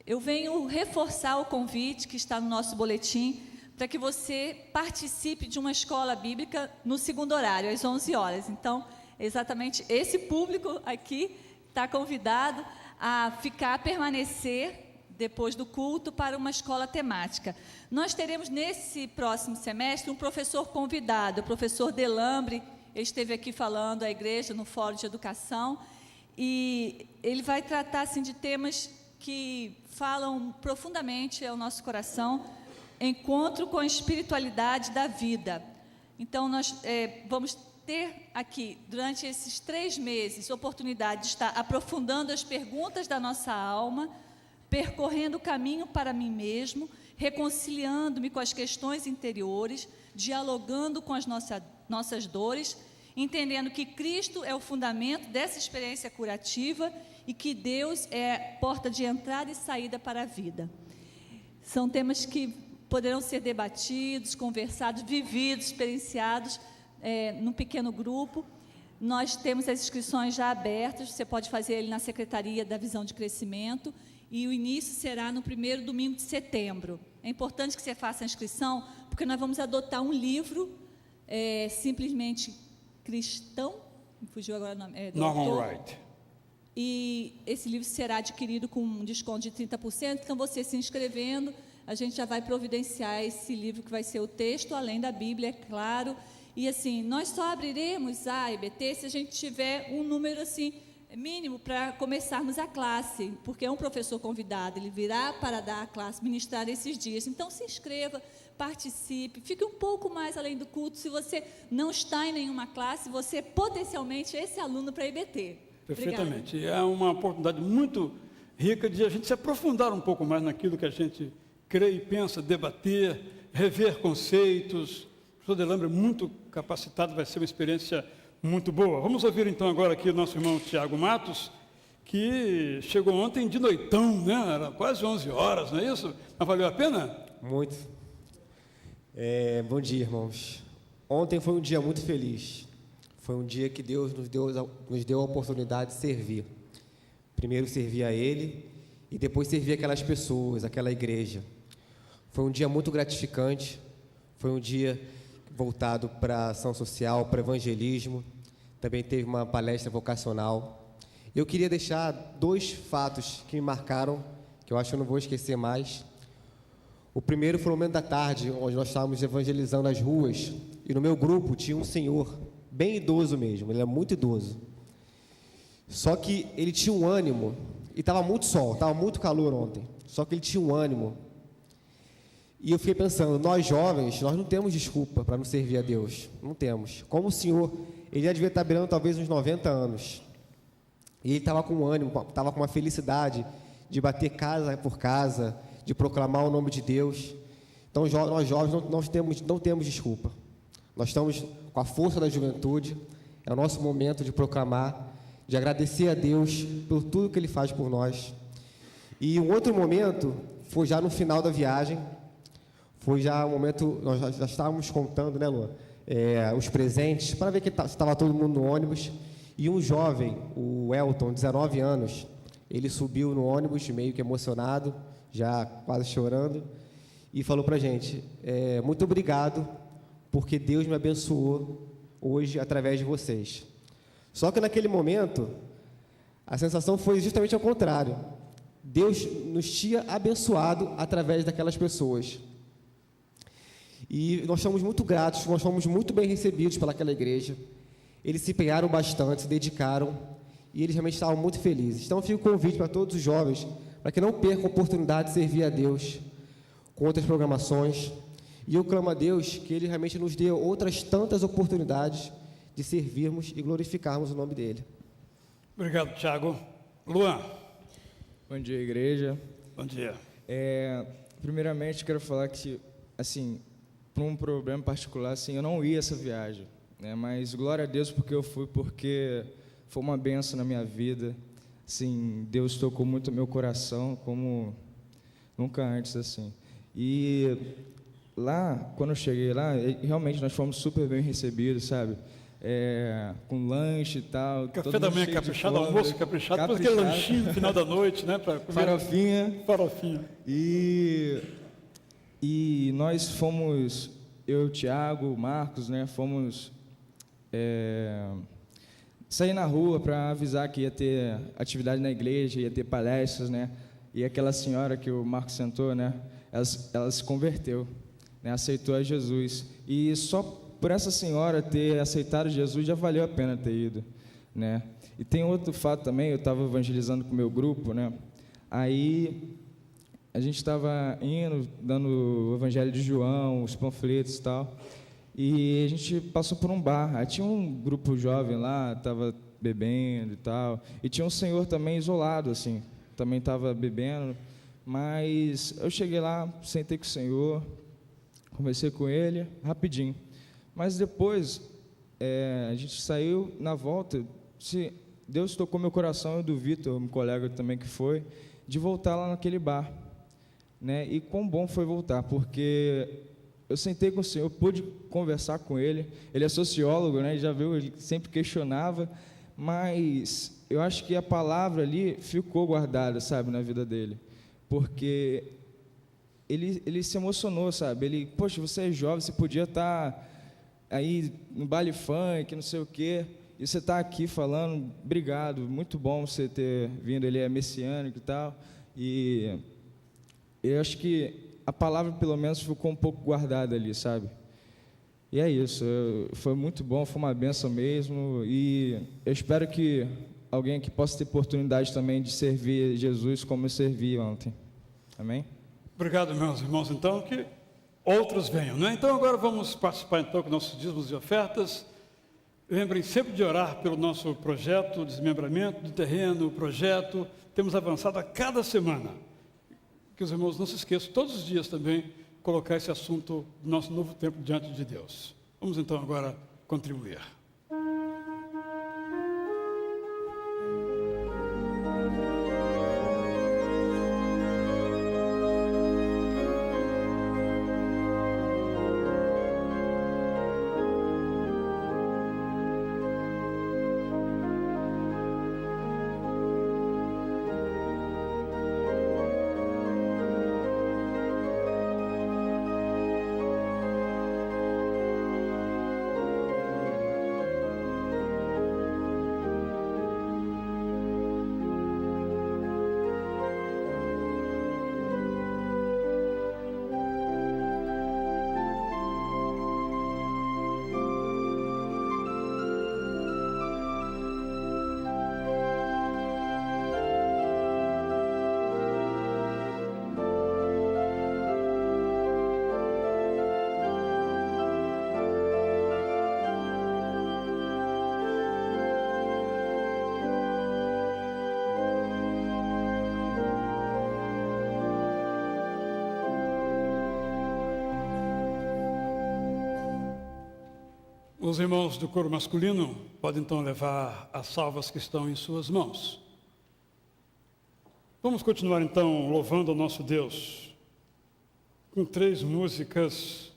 [SPEAKER 8] Eu venho reforçar o convite que está no nosso boletim para que você participe de uma escola bíblica no segundo horário, às 11 horas. Então, exatamente esse público aqui está convidado a permanecer depois do culto para uma escola temática. Nós teremos nesse próximo semestre um professor convidado, o professor Delambre. Ele esteve aqui falando à igreja no Fórum de Educação e ele vai tratar assim, de temas que falam profundamente ao nosso coração, encontro com a espiritualidade da vida. Então, nós vamos ter aqui, durante esses 3 meses, oportunidade de estar aprofundando as perguntas da nossa alma, percorrendo o caminho para mim mesmo, reconciliando-me com as questões interiores, dialogando com as nossas dores, entendendo que Cristo é o fundamento dessa experiência curativa e que Deus é porta de entrada e saída para a vida. São temas que poderão ser debatidos, conversados, vividos, experienciados num pequeno grupo. Nós temos as inscrições já abertas, você pode fazer ele na Secretaria da Visão de Crescimento, e o início será no primeiro domingo de setembro. É importante que você faça a inscrição, porque nós vamos adotar um livro, simplesmente cristão, me fugiu agora o nome,
[SPEAKER 1] Norman Wright.
[SPEAKER 8] E esse livro será adquirido com um desconto de 30%, então você se inscrevendo, a gente já vai providenciar esse livro que vai ser o texto, além da Bíblia, é claro. E assim, nós só abriremos a EBT se a gente tiver um número assim, mínimo para começarmos a classe, porque é um professor convidado, ele virá para dar a classe, ministrar esses dias. Então se inscreva, participe, fique um pouco mais além do culto. Se você não está em nenhuma classe, você potencialmente é esse aluno para a EBT.
[SPEAKER 1] Perfeitamente. Obrigada. É uma oportunidade muito rica de a gente se aprofundar um pouco mais naquilo que a gente crê e pensa, debater, rever conceitos. O professor Delambre é muito capacitado, vai ser uma experiência muito boa. Vamos ouvir então agora aqui o nosso irmão Tiago Matos, que chegou ontem de noitão, né? Era quase 11 horas, não é isso? Mas valeu a pena?
[SPEAKER 9] Muito. Bom dia, irmãos. Ontem foi um dia muito feliz. Foi um dia que Deus nos deu a oportunidade de servir. Primeiro servir a Ele e depois servir aquelas pessoas, aquela igreja. Foi um dia muito gratificante. Foi um dia voltado para a ação social, para evangelismo. Também teve uma palestra vocacional. Eu queria deixar 2 fatos que me marcaram, que eu acho que eu não vou esquecer mais. O primeiro foi o momento da tarde, onde nós estávamos evangelizando as ruas, e no meu grupo tinha um senhor, bem idoso mesmo, ele era muito idoso. Só que ele tinha um ânimo, e estava muito sol, estava muito calor ontem, só que ele tinha um ânimo. E eu fiquei pensando, nós jovens, nós não temos desculpa para não servir a Deus, não temos. Como o senhor, ele já devia estar beirando talvez uns 90 anos, e ele estava com ânimo, estava com uma felicidade de bater casa por casa, de proclamar o nome de Deus. Então nós jovens não temos desculpa, nós estamos com a força da juventude, é o nosso momento de proclamar, de agradecer a Deus por tudo que Ele faz por nós. E um outro momento foi já no final da viagem. Foi já um momento, nós já estávamos contando, né, Luan, os presentes, para ver que estava todo mundo no ônibus, e um jovem, o Elton, 19 anos, ele subiu no ônibus, meio que emocionado, já quase chorando, e falou para a gente, muito obrigado, porque Deus me abençoou hoje através de vocês. Só que naquele momento, a sensação foi justamente ao contrário. Deus nos tinha abençoado através daquelas pessoas. E nós somos muito gratos, nós fomos muito bem recebidos pelaquela igreja. Eles se empenharam bastante, se dedicaram, e eles realmente estavam muito felizes. Então, fica o convite para todos os jovens, para que não percam a oportunidade de servir a Deus com outras programações. E eu clamo a Deus que Ele realmente nos dê outras tantas oportunidades de servirmos e glorificarmos o nome dEle.
[SPEAKER 1] Obrigado, Tiago. Luan.
[SPEAKER 10] Bom dia, igreja.
[SPEAKER 1] Bom dia.
[SPEAKER 10] Primeiramente, quero falar que, assim, por um problema particular, assim, eu não ia essa viagem, né? Mas glória a Deus porque eu fui, porque foi uma benção na minha vida. Assim, Deus tocou muito o meu coração, como nunca antes, assim. E lá, quando eu cheguei lá, realmente nós fomos super bem recebidos, sabe? Com lanche e tal.
[SPEAKER 1] Café da manhã caprichado, almoço caprichado, depois aquele lanchinho no final da noite, né? Pra comer. Farofinha.
[SPEAKER 10] E nós fomos, eu, Tiago, Marcos, né? Fomos sair na rua para avisar que ia ter atividade na igreja, ia ter palestras, né? E aquela senhora que o Marcos sentou, né? Ela se converteu, né? Aceitou a Jesus. E só por essa senhora ter aceitado Jesus já valeu a pena ter ido, né? E tem outro fato também, eu estava evangelizando com o meu grupo, né? Aí a gente estava indo, dando o evangelho de João, os panfletos e tal, e a gente passou por um bar. Aí tinha um grupo jovem lá, estava bebendo e tal, e tinha um senhor também isolado, assim, também estava bebendo, mas eu cheguei lá, sentei com o senhor, conversei com ele, rapidinho. Mas depois, a gente saiu na volta, Deus tocou meu coração, e do Vitor, um colega também que foi, de voltar lá naquele bar, né? E quão bom foi voltar, porque eu sentei com o Senhor, pude conversar com ele é sociólogo, né? Já viu, ele sempre questionava, mas eu acho que a palavra ali ficou guardada, sabe, na vida dele, porque ele se emocionou, sabe? Ele, poxa, você é jovem, você podia estar aí no baile funk, não sei o quê, e você está aqui falando, obrigado, muito bom você ter vindo, ele é messiânico e tal, e eu acho que a palavra, pelo menos, ficou um pouco guardada ali, sabe? E é isso, foi muito bom, foi uma benção mesmo, e eu espero que alguém aqui possa ter oportunidade também de servir Jesus como eu servi ontem. Amém?
[SPEAKER 1] Obrigado, meus irmãos, então, que outros venham, né? Então, agora vamos participar, então, com nossos dízimos e ofertas. Lembrem sempre de orar pelo nosso projeto, desmembramento do terreno, projeto. Temos avançado a cada semana. Que os irmãos não se esqueçam, todos os dias também, colocar esse assunto do nosso novo tempo diante de Deus. Vamos, então, agora contribuir. Os irmãos do coro masculino podem então levar as salvas que estão em suas mãos. Vamos continuar então louvando ao nosso Deus com 3 músicas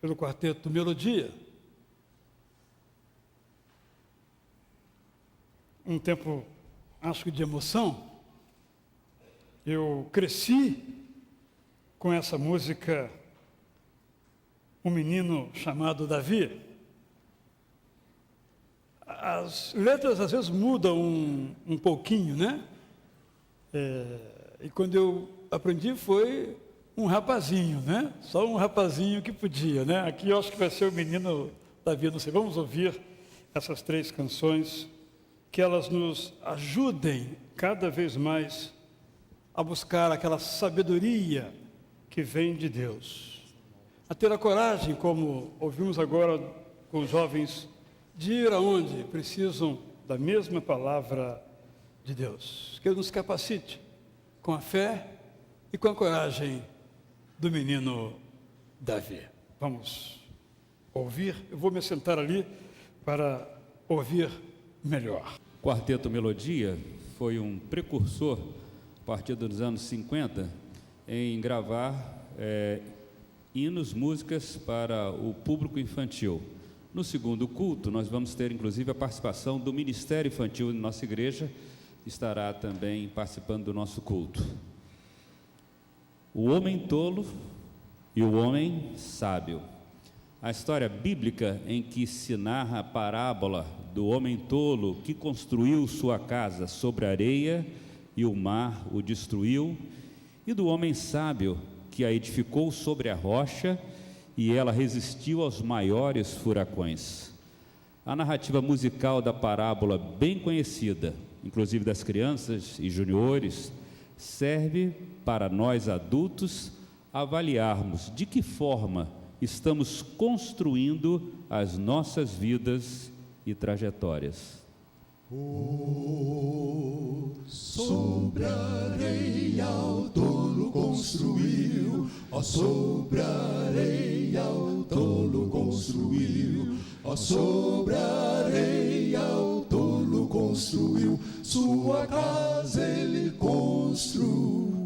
[SPEAKER 1] pelo quarteto Melodia. Um tempo, acho que de emoção. Eu cresci com essa música, um menino chamado Davi. As letras às vezes mudam um pouquinho, né? E quando eu aprendi foi um rapazinho, né? Só um rapazinho que podia, né? Aqui eu acho que vai ser o menino Davi, não sei. Vamos ouvir essas 3 canções, que elas nos ajudem cada vez mais a buscar aquela sabedoria que vem de Deus. A ter a coragem, como ouvimos agora com os jovens, de ir aonde precisam da mesma palavra de Deus. Que Ele nos capacite com a fé e com a coragem do menino Davi. Vamos ouvir, eu vou me sentar ali para ouvir melhor.
[SPEAKER 3] Quarteto Melodia foi um precursor, a partir dos anos 50, em gravar hinos, músicas para o público infantil. No segundo culto, nós vamos ter inclusive a participação do Ministério Infantil de nossa igreja, que estará também participando do nosso culto. O homem tolo e o homem sábio. A história bíblica em que se narra a parábola do homem tolo que construiu sua casa sobre a areia e o mar o destruiu, e do homem sábio que a edificou sobre a rocha e ela resistiu aos maiores furacões. A narrativa musical da parábola, bem conhecida, inclusive das crianças e juniores, serve para nós adultos avaliarmos de que forma estamos construindo as nossas vidas e trajetórias.
[SPEAKER 4] Sobre a areia o tolo construiu, sobre a areia o tolo construiu, sobre a areia o tolo construiu, sua casa ele construiu.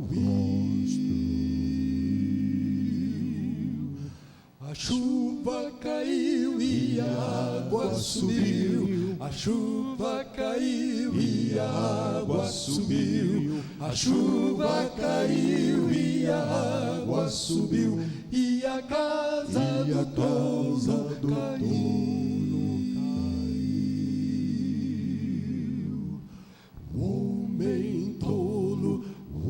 [SPEAKER 4] A chuva caiu e a água subiu, a chuva caiu e a água subiu, a chuva caiu e a água subiu, e a casa do tolo caiu. O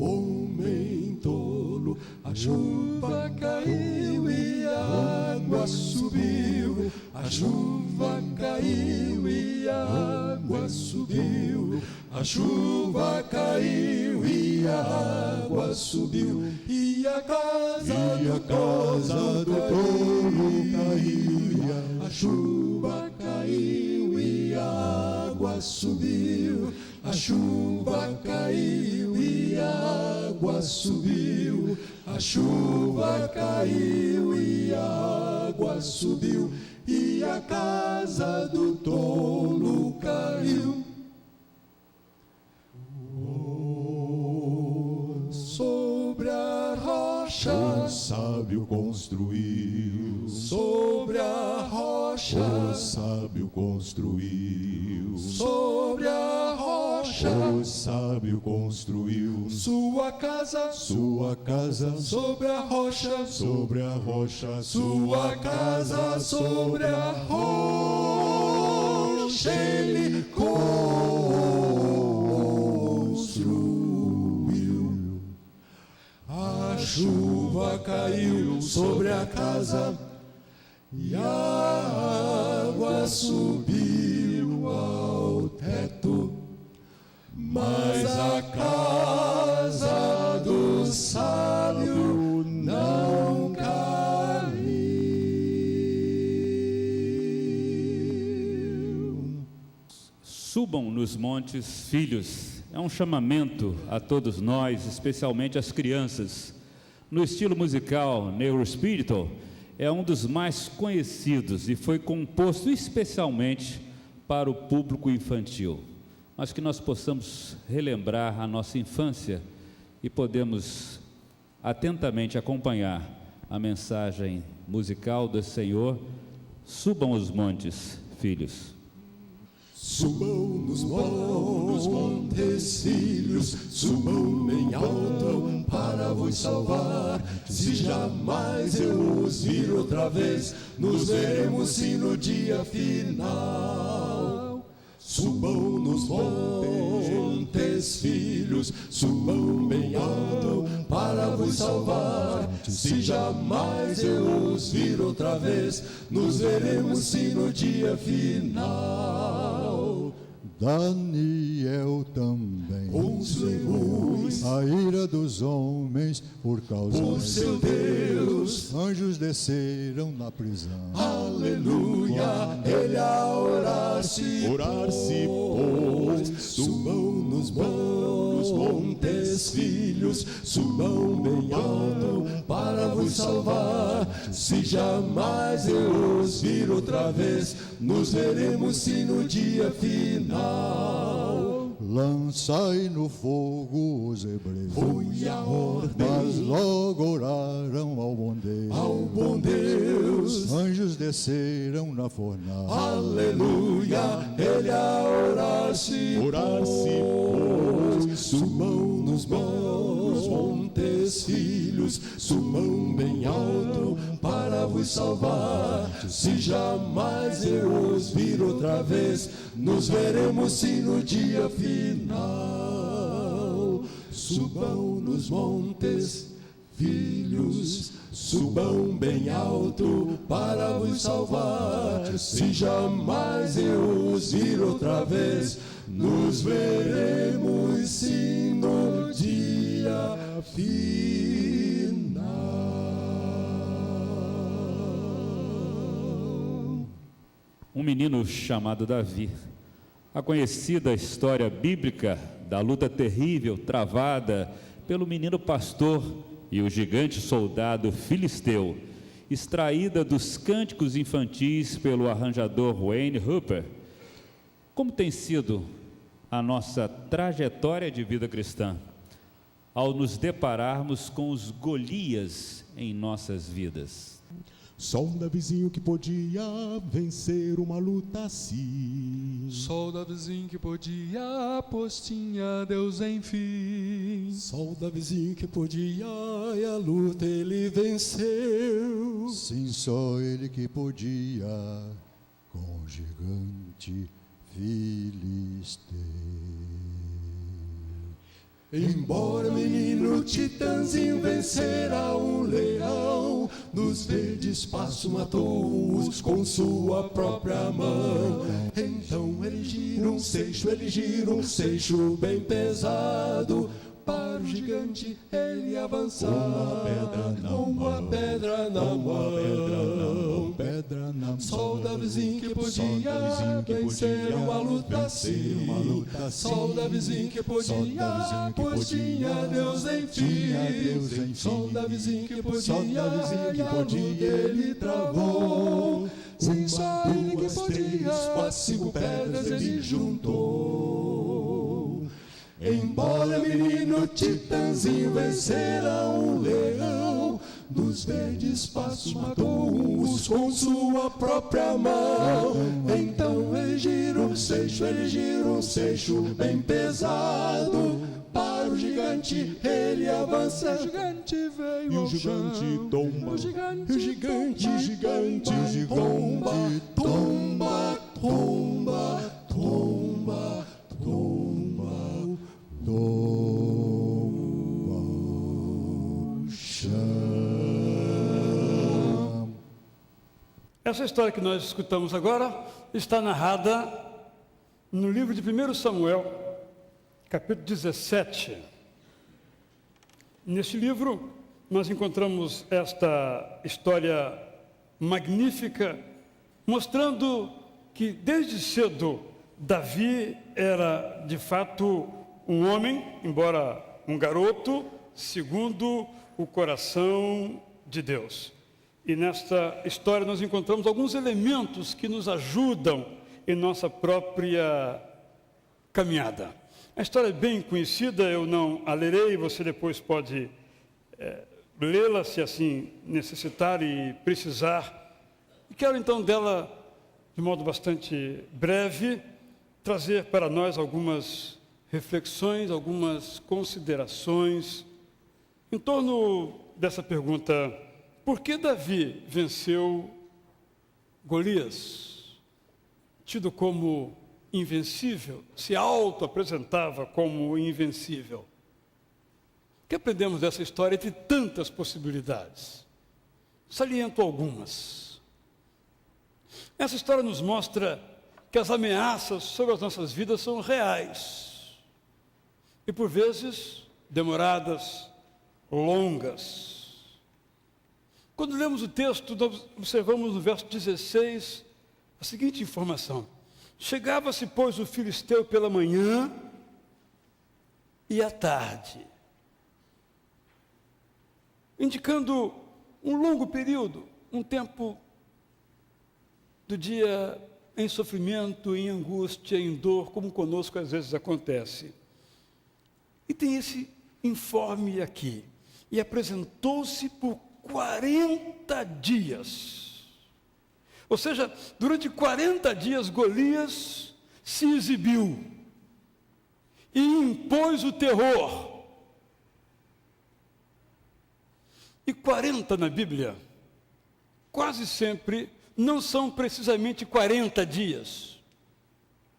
[SPEAKER 4] homem tolo, a chuva caiu e a água subiu, a chuva caiu e a água subiu, a chuva caiu e a água subiu, e a casa do tolo caiu, a chuva caiu e a água subiu, a chuva caiu e a água subiu, a chuva caiu e a água subiu, e a casa do tolo caiu. Sobre a rocha o sábio construiu, sobre a rocha o sábio construiu, sobre a rocha o sábio construiu, sua casa sobre a rocha, sobre a rocha, sua casa sobre a rocha ele construiu. A chuva caiu sobre a casa e a água subiu ao teto, mas a casa do sábio não caiu.
[SPEAKER 3] Subam nos montes, filhos. É um chamamento a todos nós, especialmente as crianças. No estilo musical Negro Spiritual, é um dos mais conhecidos e foi composto especialmente para o público infantil. Mas que nós possamos relembrar a nossa infância e podemos atentamente acompanhar a mensagem musical do Senhor. Subam os montes, filhos.
[SPEAKER 4] Subam nos montes, filhos, subam bem alto para vos salvar. Se jamais eu os vir outra vez, nos veremos sim no dia final. Subam nos montes, filhos, subam bem alto para vos salvar. Se jamais eu os vir outra vez, nos veremos sim no dia final.
[SPEAKER 11] Daniel também,
[SPEAKER 4] os leões,
[SPEAKER 11] a ira dos homens por causa
[SPEAKER 4] por seu Deus,
[SPEAKER 11] anjos desceram na prisão.
[SPEAKER 4] Aleluia, ele a orar orar-se, pois, subam nos montes, filhos, subam bem alto para vos salvar. Se jamais eu os vir outra vez, nos veremos sim no dia final.
[SPEAKER 11] Lançai no fogo os hebreus,
[SPEAKER 4] Foi a ordem,
[SPEAKER 11] mas logo oraram ao bom
[SPEAKER 4] Deus.
[SPEAKER 11] Anjos desceram na fornalha,
[SPEAKER 4] Aleluia, ele a orar-se, pois, subam nos montes, filhos, subam bem alto para vos salvar. Se jamais eu os vir outra vez, nos veremos sim no dia final. Subam nos montes, filhos, subam bem alto para vos salvar. Se jamais eu os vir outra vez, nos veremos sim no dia final.
[SPEAKER 3] Um menino chamado Davi. A conhecida história bíblica da luta terrível travada pelo menino pastor e o gigante soldado filisteu, extraída dos cânticos infantis pelo arranjador Wayne Hooper. Como tem sido a nossa trajetória de vida cristã ao nos depararmos com os Golias em nossas vidas?
[SPEAKER 4] Só um Davizinho que podia vencer uma luta assim.
[SPEAKER 12] Só o Davizinho que podia, pois tinha Deus enfim.
[SPEAKER 4] Só o Davizinho que podia e a luta ele venceu.
[SPEAKER 11] sim, só ele que podia com o gigante filisteu.
[SPEAKER 4] Embora o menino titãzinho vencera um leão, nos verdes pastos matou-os com sua própria mão. Então ele gira um seixo bem pesado, para o gigante ele avançar. Uma pedra na mão, só o Davizinho que podia vencer uma luta assim. Só o Davizinho que podia, pois tinha Deus enfim. Só o Davizinho que podia, e a luta ele travou. Sim, só ele que podia, as 5 pedras ele juntou. Embora o menino titãzinho vencera um leão, dos verdes pastos matou-os com sua própria mão. Então ele gira um seixo bem pesado, para o gigante ele avança.
[SPEAKER 12] O gigante veio
[SPEAKER 4] E o
[SPEAKER 12] ao
[SPEAKER 4] gigante
[SPEAKER 12] chão.
[SPEAKER 4] tomba,
[SPEAKER 12] O gigante
[SPEAKER 4] o gigante tomba, tomba, tomba, tomba, tomba,
[SPEAKER 11] Do chão.
[SPEAKER 1] Essa história que nós escutamos agora está narrada no livro de 1 Samuel, capítulo 17. Neste livro, nós encontramos esta história magnífica, mostrando que desde cedo Davi era de fato um homem, embora um garoto, segundo o coração de Deus. E nesta história nós encontramos alguns elementos que nos ajudam em nossa própria caminhada. A história é bem conhecida, eu não a lerei, você depois pode lê-la se assim necessitar e precisar. E quero então dela, de modo bastante breve, trazer para nós algumas reflexões, algumas considerações em torno dessa pergunta: por que Davi venceu Golias, tido como invencível, se auto-apresentava como invencível? O que aprendemos dessa história entre tantas possibilidades? Saliento algumas. Essa história nos mostra que as ameaças sobre as nossas vidas são reais e, por vezes, demoradas, longas. Quando lemos o texto, nós observamos no verso 16 a seguinte informação: Chegava-se, pois, o filisteu pela manhã e à tarde, indicando um longo período, um tempo do dia em sofrimento, em angústia, em dor, como conosco às vezes acontece. E tem esse informe aqui. E apresentou-se por 40 dias. Ou seja, durante 40 dias Golias se exibiu e impôs o terror. E 40 na Bíblia, quase sempre, não são precisamente 40 dias.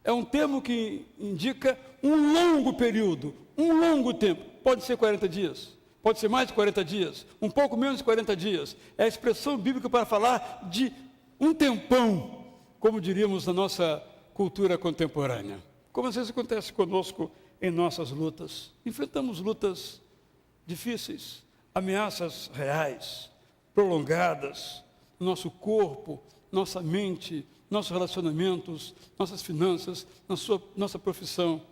[SPEAKER 1] É um termo que indica um longo período, um longo tempo. Pode ser 40 dias, pode ser mais de 40 dias, um pouco menos de 40 dias. É a expressão bíblica para falar de um tempão, como diríamos na nossa cultura contemporânea. Como às vezes acontece conosco em nossas lutas. Enfrentamos lutas difíceis, ameaças reais, prolongadas, no nosso corpo, nossa mente, nossos relacionamentos, nossas finanças, nossa profissão.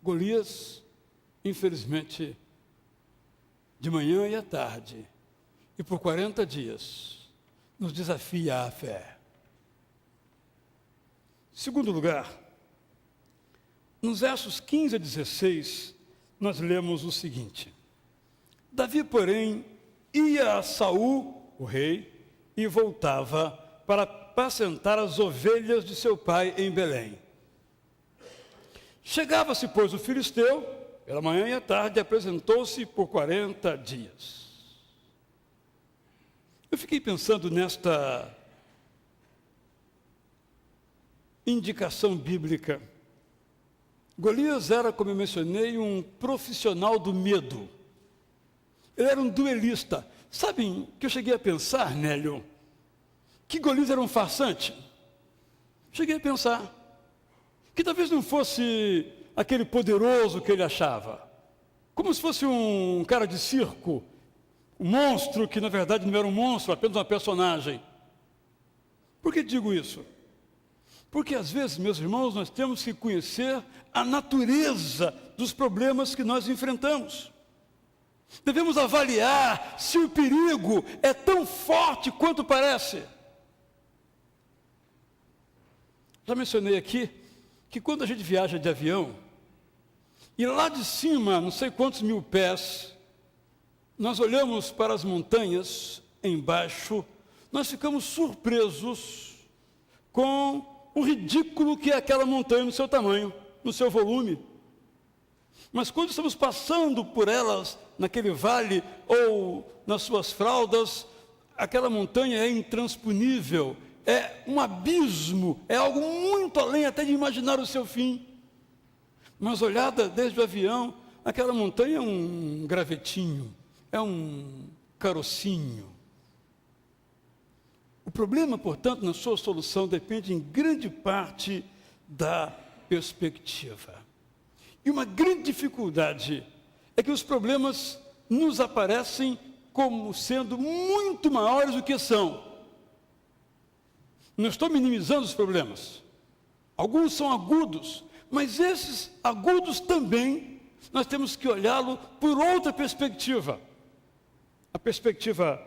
[SPEAKER 1] Golias, infelizmente, de manhã e à tarde, e por 40 dias, nos desafia à fé. Segundo lugar, nos versos 15 a 16, nós lemos o seguinte: Davi, porém, ia a Saul, o rei, e voltava para apacentar as ovelhas de seu pai em Belém. Chegava-se, pois, o filisteu, pela manhã e à tarde, apresentou-se por 40 dias. Eu fiquei pensando nesta indicação bíblica. Golias era, como eu mencionei, um profissional do medo. Ele era um duelista. Sabem que eu cheguei a pensar, Nélio, que Golias era um farsante? Cheguei a pensar que talvez não fosse aquele poderoso que ele achava. Como se fosse um cara de circo, um monstro que na verdade não era um monstro, apenas uma personagem. Por que digo isso? Porque às vezes, meus irmãos, nós temos que conhecer a natureza dos problemas que nós enfrentamos. Devemos avaliar se o perigo é tão forte quanto parece. Já mencionei aqui que quando a gente viaja de avião, e lá de cima, não sei quantos mil pés, nós olhamos para as montanhas embaixo, nós ficamos surpresos com o ridículo que é aquela montanha no seu tamanho, no seu volume. Mas quando estamos passando por elas, naquele vale ou nas suas fraldas, aquela montanha é intransponível, é um abismo, é algo muito além até de imaginar o seu fim. Mas olhada desde o avião, aquela montanha é um gravetinho, é um carocinho. O problema, portanto, na sua solução depende em grande parte da perspectiva. E uma grande dificuldade é que os problemas nos aparecem como sendo muito maiores do que são. Não estou minimizando os problemas. Alguns são agudos, mas esses agudos também nós temos que olhá-lo por outra perspectiva. A perspectiva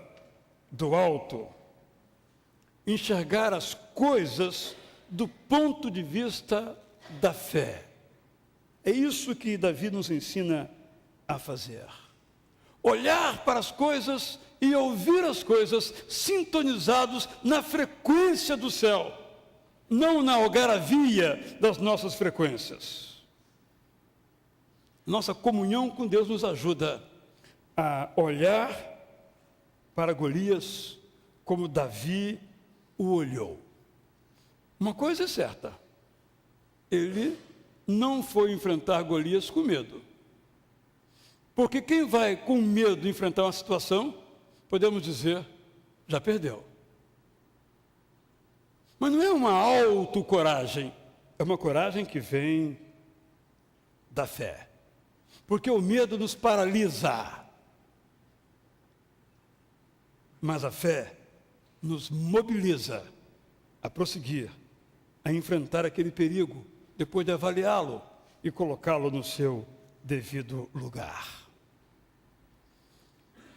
[SPEAKER 1] do alto. Enxergar as coisas do ponto de vista da fé. É isso que Davi nos ensina a fazer. Olhar para as coisas e ouvir as coisas sintonizados na frequência do céu, não na algaravia das nossas frequências. Nossa comunhão com Deus nos ajuda a olhar para Golias como Davi o olhou. Uma coisa é certa, ele não foi enfrentar Golias com medo. Porque quem vai com medo enfrentar uma situação, podemos dizer, já perdeu. Mas não é uma autocoragem, é uma coragem que vem da fé. Porque o medo nos paralisa. Mas a fé nos mobiliza a prosseguir a enfrentar aquele perigo, depois de avaliá-lo e colocá-lo no seu devido lugar.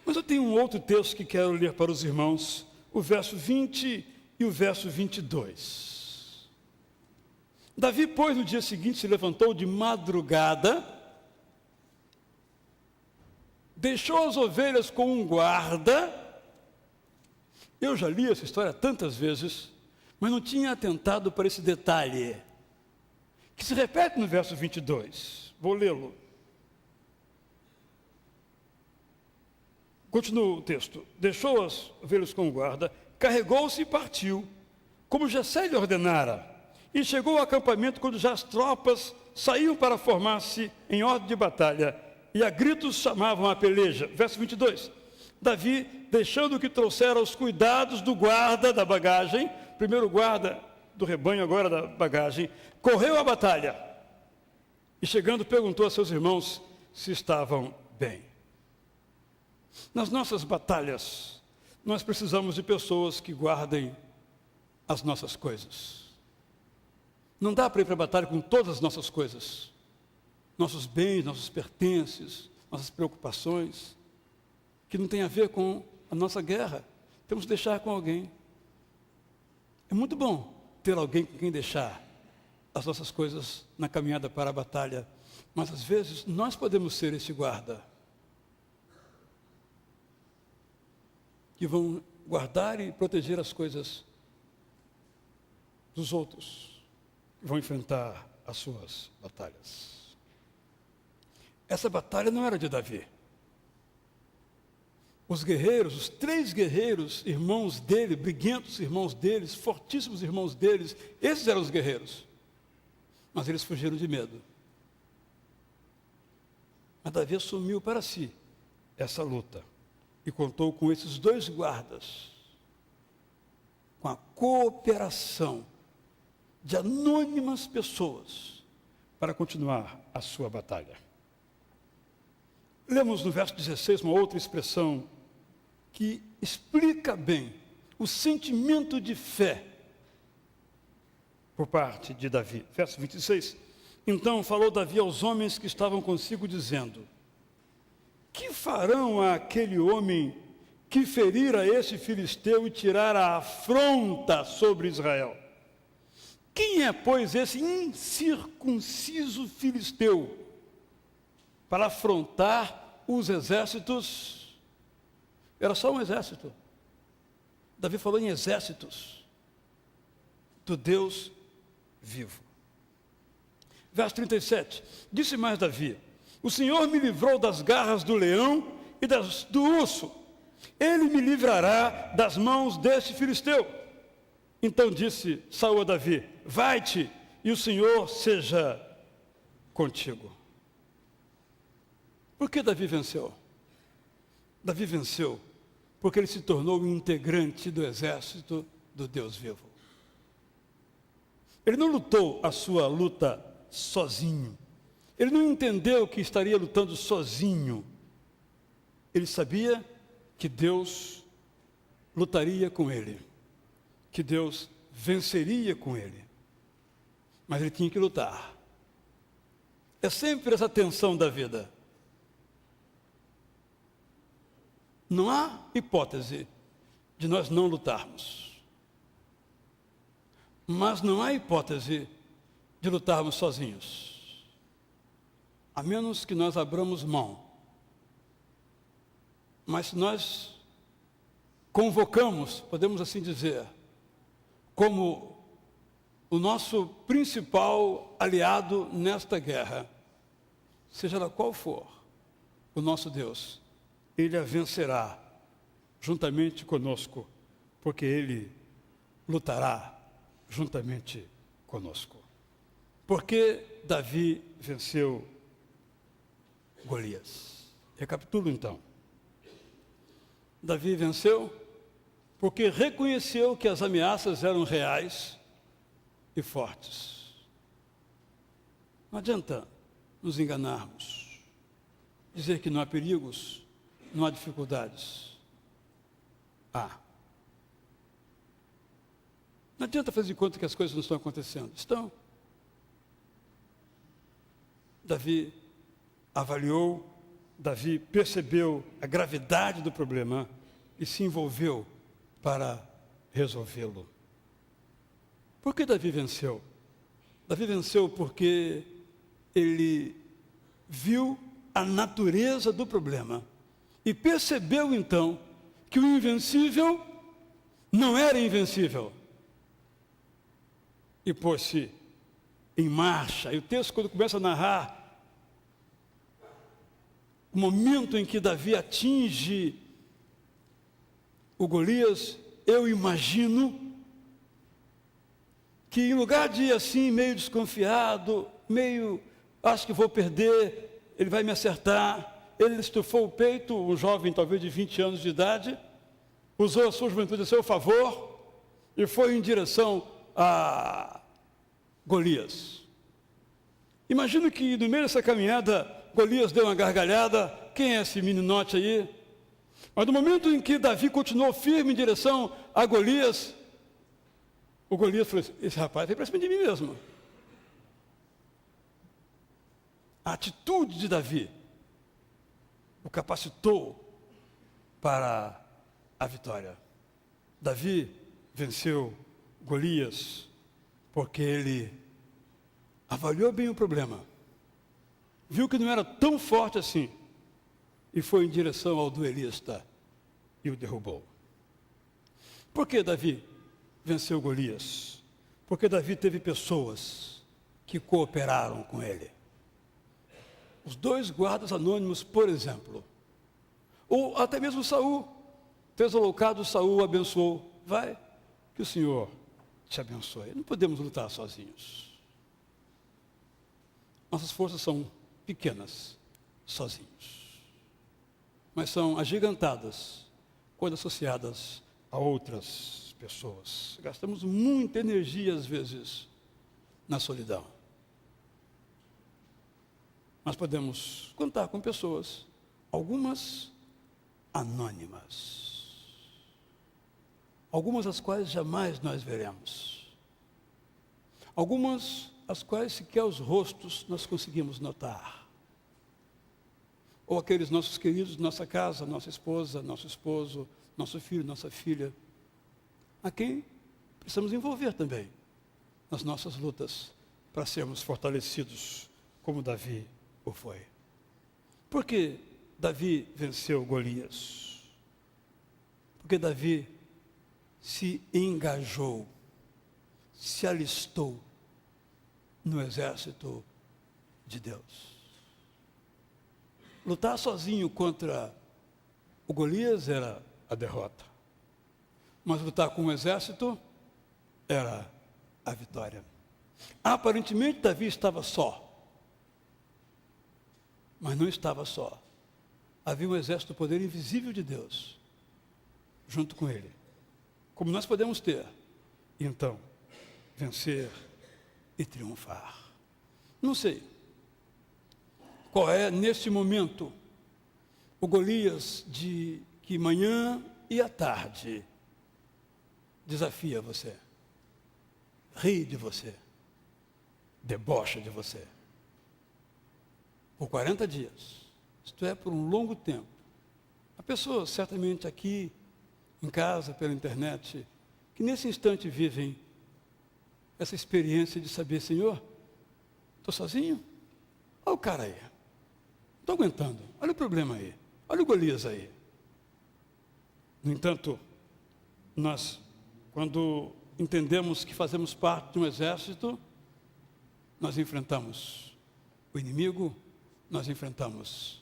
[SPEAKER 1] Mas eu tenho um outro texto que quero ler para os irmãos, o verso 20 e o verso 22. Davi, pois, no dia seguinte se levantou de madrugada, deixou as ovelhas com um guarda. Eu já li essa história tantas vezes, mas não tinha atentado para esse detalhe, que se repete no verso 22. Vou lê-lo. Continua o texto. Deixou as ovelhas com o guarda, carregou-se e partiu, como Jessé lhe ordenara, e chegou ao acampamento quando já as tropas saíam para formar-se em ordem de batalha, e a gritos chamavam a peleja. Verso 22. Davi, deixando que trouxera os cuidados do guarda da bagagem, primeiro guarda do rebanho, agora da bagagem, correu à batalha, e chegando perguntou a seus irmãos se estavam bem. Nas nossas batalhas, nós precisamos de pessoas que guardem as nossas coisas. Não dá para ir para a batalha com todas as nossas coisas, nossos bens, nossos pertences, nossas preocupações, que não tem a ver com a nossa guerra. Temos que deixar com alguém. É muito bom ter alguém com quem deixar as nossas coisas na caminhada para a batalha, mas às vezes nós podemos ser esse guarda que vão guardar e proteger as coisas dos outros, que vão enfrentar as suas batalhas. Essa batalha não era de Davi. Os guerreiros, os 3 guerreiros, irmãos dele, briguentos irmãos deles, fortíssimos irmãos deles, esses eram os guerreiros. Mas eles fugiram de medo. Mas Davi assumiu para si essa luta. E contou com esses 2 guardas, com a cooperação de anônimas pessoas, para continuar a sua batalha. Lemos no verso 16 uma outra expressão que explica bem o sentimento de fé por parte de Davi. Verso 26. Então falou Davi aos homens que estavam consigo, dizendo: que farão àquele homem que ferir a esse filisteu e tirar a afronta sobre Israel? Quem é, pois, esse incircunciso filisteu para afrontar os exércitos? Era só um exército. Davi falou em exércitos do Deus vivo. Verso 37. Disse mais Davi: o Senhor me livrou das garras do leão e do urso. Ele me livrará das mãos deste filisteu. Então disse Saul a Davi: vai-te, e o Senhor seja contigo. Por que Davi venceu? Davi venceu porque ele se tornou um integrante do exército do Deus vivo. Ele não lutou a sua luta sozinho. Ele não entendeu que estaria lutando sozinho. Ele sabia que Deus lutaria com ele, que Deus venceria com ele. Mas ele tinha que lutar. É sempre essa tensão da vida. Não há hipótese de nós não lutarmos. Mas não há hipótese de lutarmos sozinhos. A menos que nós abramos mão. Mas se nós convocamos, podemos assim dizer, como o nosso principal aliado nesta guerra, seja lá qual for o nosso Deus, Ele a vencerá juntamente conosco, porque Ele lutará juntamente conosco. Porque Davi venceu Golias. Recapitulo então. Davi venceu porque reconheceu que as ameaças eram reais e fortes. Não adianta nos enganarmos, dizer que não há perigos, não há dificuldades. Não adianta fazer de conta que as coisas não estão acontecendo. Estão. Davi avaliou, Davi percebeu a gravidade do problema e se envolveu para resolvê-lo. Por que Davi venceu? Davi venceu porque ele viu a natureza do problema e percebeu então que o invencível não era invencível. E pôs-se em marcha. E o texto, quando começa a narrar o momento em que Davi atinge o Golias, eu imagino que em lugar de ir assim, meio desconfiado, acho que vou perder, ele vai me acertar, ele estufou o peito, um jovem talvez de 20 anos de idade, usou a sua juventude a seu favor e foi em direção a Golias. Imagino que no meio dessa caminhada, Golias deu uma gargalhada. Quem é esse meninote aí? Mas no momento em que Davi continuou firme em direção a Golias, o Golias falou assim, esse rapaz veio para cima de mim mesmo. A atitude de Davi o capacitou para a vitória. Davi venceu Golias porque ele avaliou bem o problema, viu que não era tão forte assim e foi em direção ao duelista e o derrubou. Por que Davi venceu Golias? Porque Davi teve pessoas que cooperaram com ele. Os 2 guardas anônimos, por exemplo, ou até mesmo Saul, fez o loucado, Saul abençoou. Vai, que o Senhor te abençoe. Não podemos lutar sozinhos. Nossas forças são pequenas, sozinhos. Mas são agigantadas quando associadas a outras pessoas. Gastamos muita energia, às vezes, na solidão. Mas podemos contar com pessoas, algumas anônimas, algumas as quais jamais nós veremos, algumas as quais sequer os rostos nós conseguimos notar, ou aqueles nossos queridos de nossa casa, nossa esposa, nosso esposo, nosso filho, nossa filha, a quem precisamos envolver também nas nossas lutas para sermos fortalecidos como Davi o foi. Por que Davi venceu Golias? Porque Davi se engajou, se alistou no exército de Deus. Lutar sozinho contra o Golias era a derrota, mas lutar com o exército era a vitória. Aparentemente Davi estava só, mas não estava só. Havia um exército do poder invisível de Deus junto com ele, como nós podemos ter, e então vencer e triunfar. Não sei qual é neste momento o Golias de que manhã e à tarde desafia você, ri de você, debocha de você. Por 40 dias, isto é, por um longo tempo. Há pessoas, certamente aqui, em casa, pela internet, que nesse instante vivem essa experiência de saber, Senhor, estou sozinho? Olha o cara aí, estou aguentando, olha o problema aí, olha o Golias aí. No entanto, nós, quando entendemos que fazemos parte de um exército, nós enfrentamos o inimigo, nós enfrentamos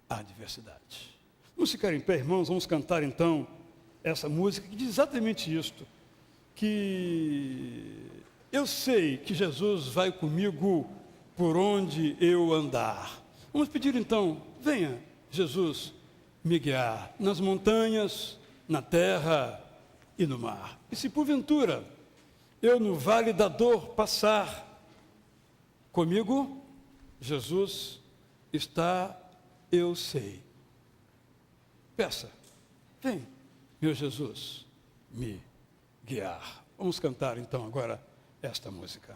[SPEAKER 1] a adversidade. Vamos ficar em pé, irmãos, vamos cantar então essa música que diz exatamente isto, que eu sei que Jesus vai comigo por onde eu andar. Vamos pedir então, venha Jesus me guiar nas montanhas, na terra e no mar. E se porventura eu no vale da dor passar, comigo Jesus está, eu sei. Peça, vem, meu Jesus, me guiar. Vamos cantar então agora esta música.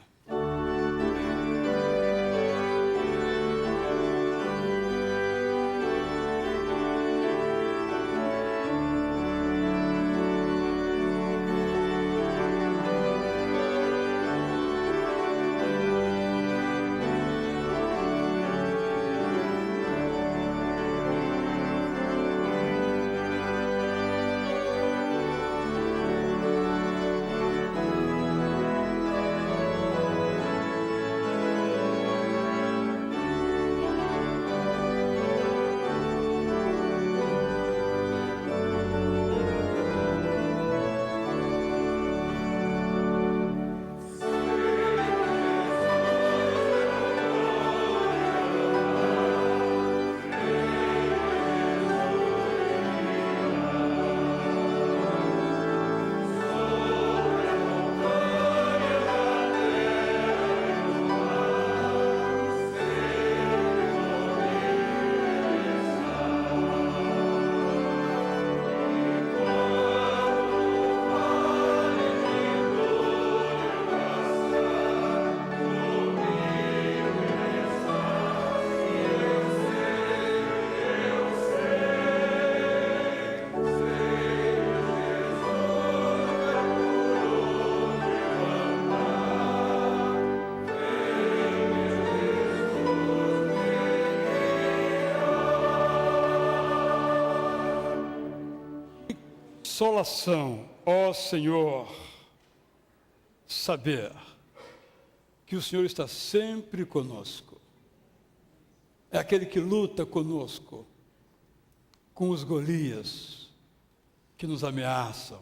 [SPEAKER 1] Consolação, ó Senhor, saber que o Senhor está sempre conosco. É aquele que luta conosco com os Golias que nos ameaçam,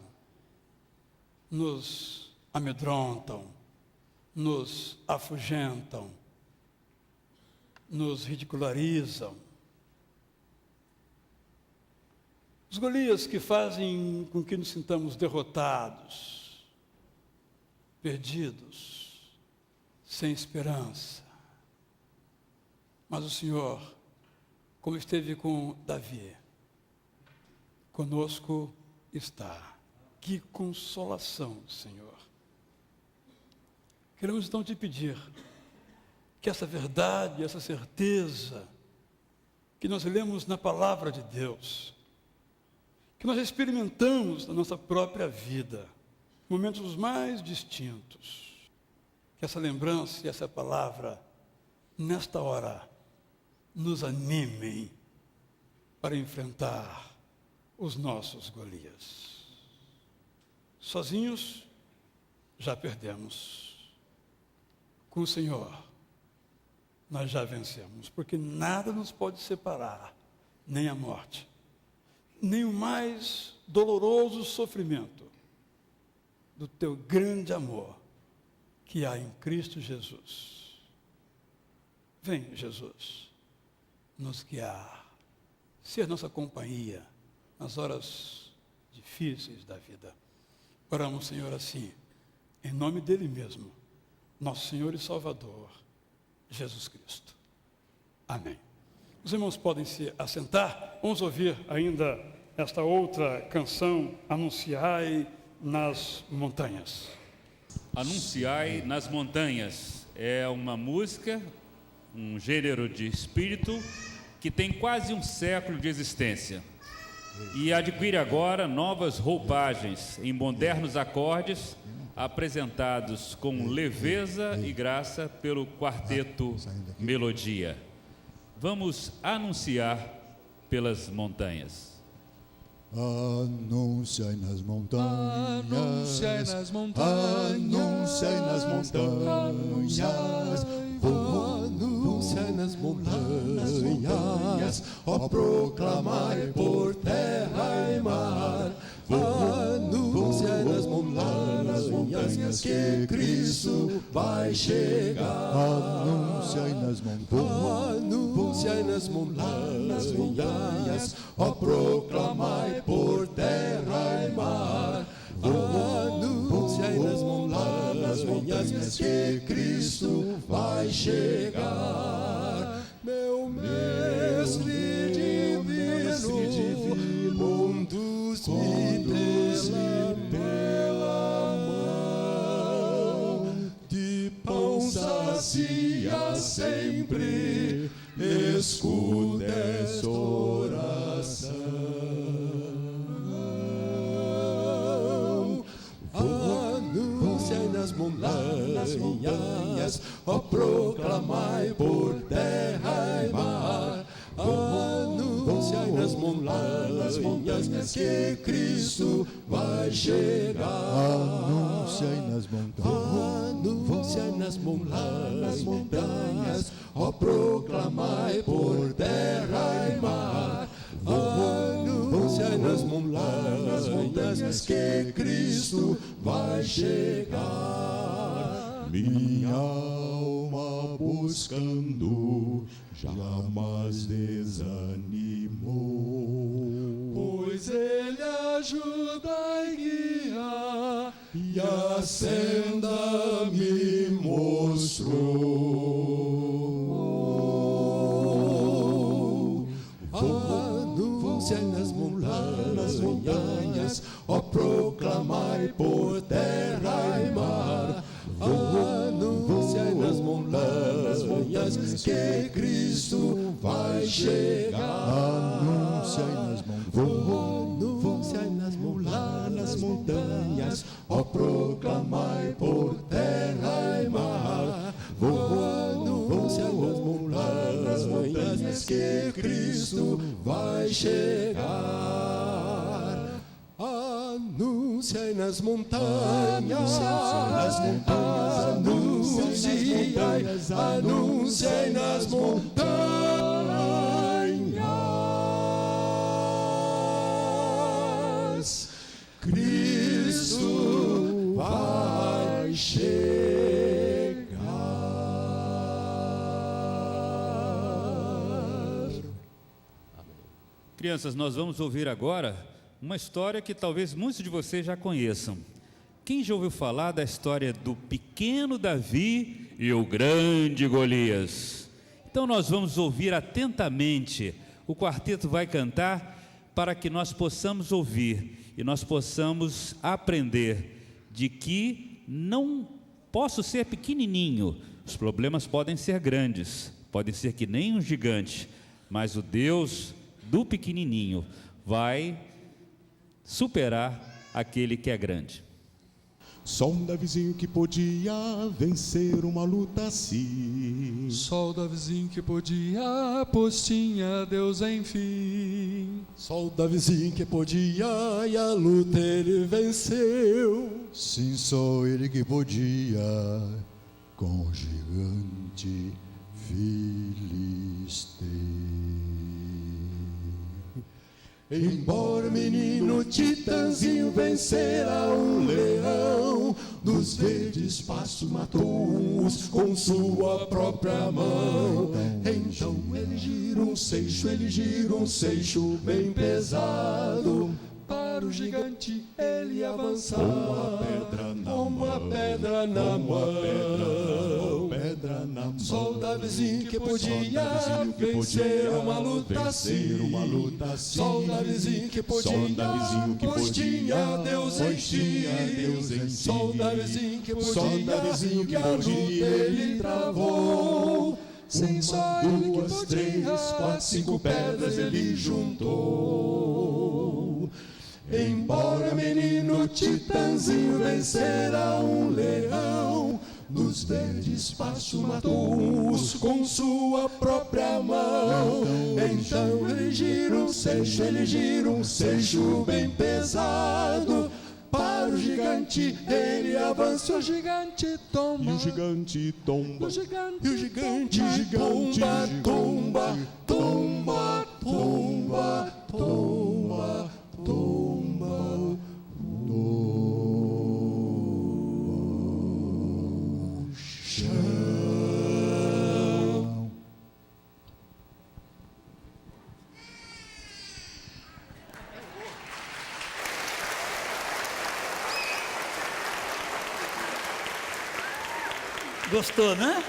[SPEAKER 1] nos amedrontam, nos afugentam, nos ridicularizam. Os Golias que fazem com que nos sintamos derrotados, perdidos, sem esperança. Mas o Senhor, como esteve com Davi, conosco está. Que consolação, Senhor. Queremos então te pedir que essa verdade, essa certeza que nós lemos na palavra de Deus, que nós experimentamos na nossa própria vida, momentos mais distintos, que essa lembrança e essa palavra, nesta hora, nos animem para enfrentar os nossos Golias. Sozinhos, já perdemos. Com o Senhor, nós já vencemos, porque nada nos pode separar, nem a morte, nem o mais doloroso sofrimento do teu grande amor que há em Cristo Jesus. Vem, Jesus, nos guiar, ser nossa companhia nas horas difíceis da vida. Oramos, Senhor, assim, em nome dele mesmo, nosso Senhor e Salvador, Jesus Cristo. Amém. Os irmãos podem se assentar. Vamos ouvir ainda esta outra canção, Anunciai nas Montanhas.
[SPEAKER 3] Anunciai nas Montanhas é uma música, um gênero de espírito que tem quase um século de existência e adquire agora novas roupagens em modernos acordes apresentados com leveza e graça pelo quarteto Melodia. Vamos anunciar pelas montanhas.
[SPEAKER 11] Anunciai nas montanhas,
[SPEAKER 12] Anunciai nas montanhas,
[SPEAKER 11] anunciai nas montanhas, anunciai nas montanhas, ó proclamai por terra e mar. Anunciai nas montanhas que Cristo vai chegar. Anunciai nas montanhas, anunciai nas montanhas, ó proclamai por terra e mar. Anunciai nas montanhas que Cristo vai chegar. Meu mestre divino, conduz-me pela mão.
[SPEAKER 4] sempre, escuta esta oração. Anunciai nas montanhas, ó, proclamai por terra e mar. Anunciai nas montanhas que Cristo vai chegar.
[SPEAKER 11] Anunciai nas
[SPEAKER 4] Anunciai nas montanhas, ó, proclamai por terra e mar. Anunciai nas montanhas que Cristo vai chegar.
[SPEAKER 11] Minha alma buscando jamais desanimou,
[SPEAKER 4] Pois Ele ajuda e guia, e a senda me mostrou. Anunciai nas montanhas, ó, proclamai por terra e mar. Anunciai nas montanhas que Cristo vai chegar.
[SPEAKER 11] anunciai nas
[SPEAKER 4] Anunciai nas montanhas, ó, proclamai por terra e mar. Anunciai nas montanhas que Cristo vai chegar. Anunciai nas montanhas, anunciai nas montanhas, Cristo vai chegar.
[SPEAKER 3] Crianças, nós vamos ouvir agora uma história que talvez muitos de vocês já conheçam. Quem já ouviu falar da história do pequeno Davi e o grande Golias? Então nós vamos ouvir atentamente. O quarteto vai cantar para que nós possamos ouvir e nós possamos aprender de que não posso ser pequenininho. Os problemas podem ser grandes, podem ser que nem um gigante, mas o Deus do pequenininho vai superar aquele que é grande.
[SPEAKER 11] Só um Davizinho que podia vencer uma luta assim.
[SPEAKER 12] Só o Davizinho que podia, pois tinha Deus enfim.
[SPEAKER 4] Só o Davizinho que podia e a luta ele venceu.
[SPEAKER 11] Sim, só ele que podia com o gigante filisteu.
[SPEAKER 4] Embora o menino Titãzinho vencera um leão, dos verdes pastos matou-os com sua própria mão. Então ele gira um seixo bem pesado, para o gigante ele avançar. Uma pedra na mão. Só o Davizinho que podia vencer uma luta assim. Só o Davizinho que podia, pois tinha Deus em si. Só o Davizinho que podia, e a luta ele travou. Sem só ele que podia, 3, 4, 5 pedras ele juntou. Embora o menino Titãzinho vencera um leão, nos verdes pastos matou-os com sua própria mão. Então ele gira um seixo bem pesado, para o gigante ele avança. O gigante tomba,
[SPEAKER 11] E o gigante tomba.
[SPEAKER 4] o gigante tomba.
[SPEAKER 1] Gostou, né?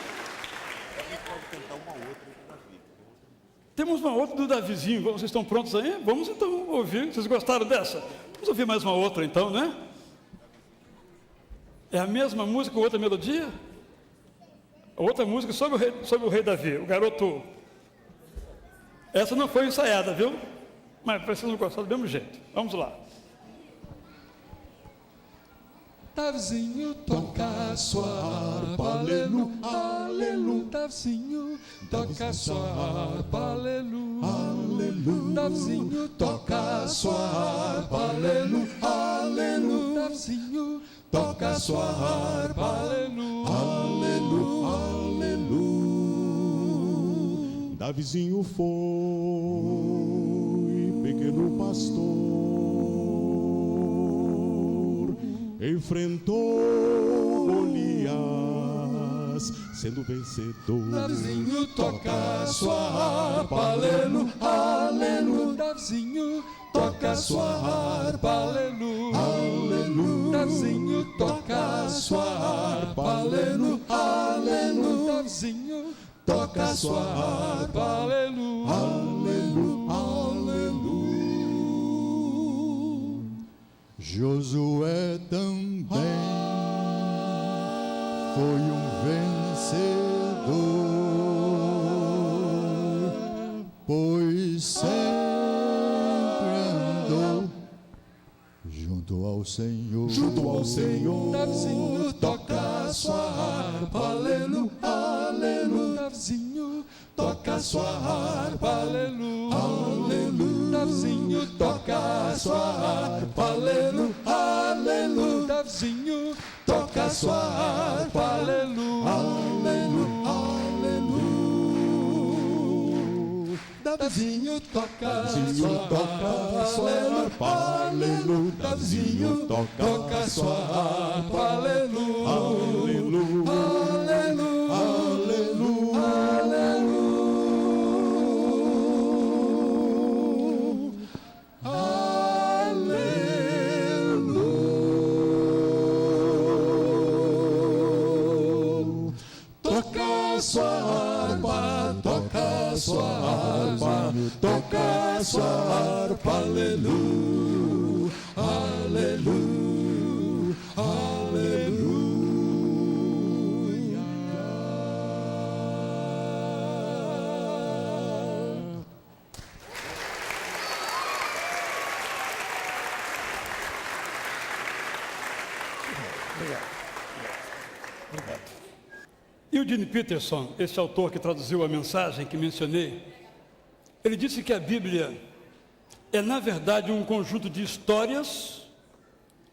[SPEAKER 1] Temos uma outra do Davizinho. Vocês estão prontos aí? Vamos então ouvir. Vocês gostaram dessa? Vamos ouvir mais uma outra então, né? É a mesma música com outra melodia? outra música sobre o rei Davi, o garoto. Essa não foi ensaiada, viu? Mas precisamos gostar do mesmo jeito. Vamos lá.
[SPEAKER 12] Davizinho toca sua harpa, aleluia, aleluia. Davizinho toca sua harpa, aleluia, aleluia. Davizinho toca sua harpa, aleluia, aleluia. Davizinho toca sua harpa, aleluia, aleluia, aleluia.
[SPEAKER 11] Davizinho foi pequeno pastor, enfrentou Golias, sendo vencedor.
[SPEAKER 12] Davizinho toca sua harpa, aleluia, aleluia. Davizinho toca sua harpa, aleluia, aleluia. Davizinho toca sua harpa, aleluia, aleluia. Davizinho toca sua harpa, aleluia, aleluia, aleluia.
[SPEAKER 4] Josué também foi um vencedor, pois sempre andou junto ao Senhor.
[SPEAKER 12] Junto ao Senhor. Davizinho toca sua harpa, aleluia, aleluia. Davizinho toca sua harpa, aleluia, aleluia. Davizinho toca sua harpa, aleluia, aleluia. Davizinho toca sua harpa, aleluia, aleluia, aleluia. Davizinho toca sua harpa, aleluia. Davizinho toca sua harpa, aleluia, aleluia, aleluia, aleluia, aleluia. Toca sua harpa, toca sua harpa, toca sua harpa, aleluia, aleluia, aleluia.
[SPEAKER 1] Eugene Peterson, esse autor que traduziu a mensagem que mencionei, ele disse que a Bíblia é, na verdade, um conjunto de histórias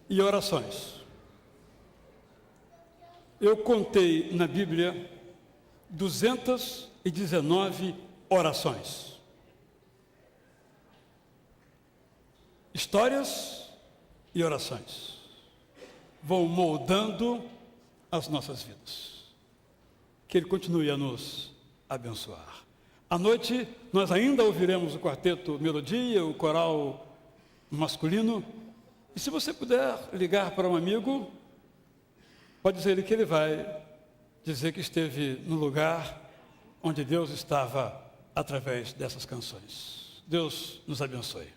[SPEAKER 1] e orações. Eu contei na Bíblia 219 orações. Histórias e orações vão moldando as nossas vidas. Que Ele continue a nos abençoar. À noite, nós ainda ouviremos o quarteto Melodia, o coral masculino. E se você puder ligar para um amigo, pode dizer que ele vai dizer que esteve no lugar onde Deus estava através dessas canções. Deus nos abençoe.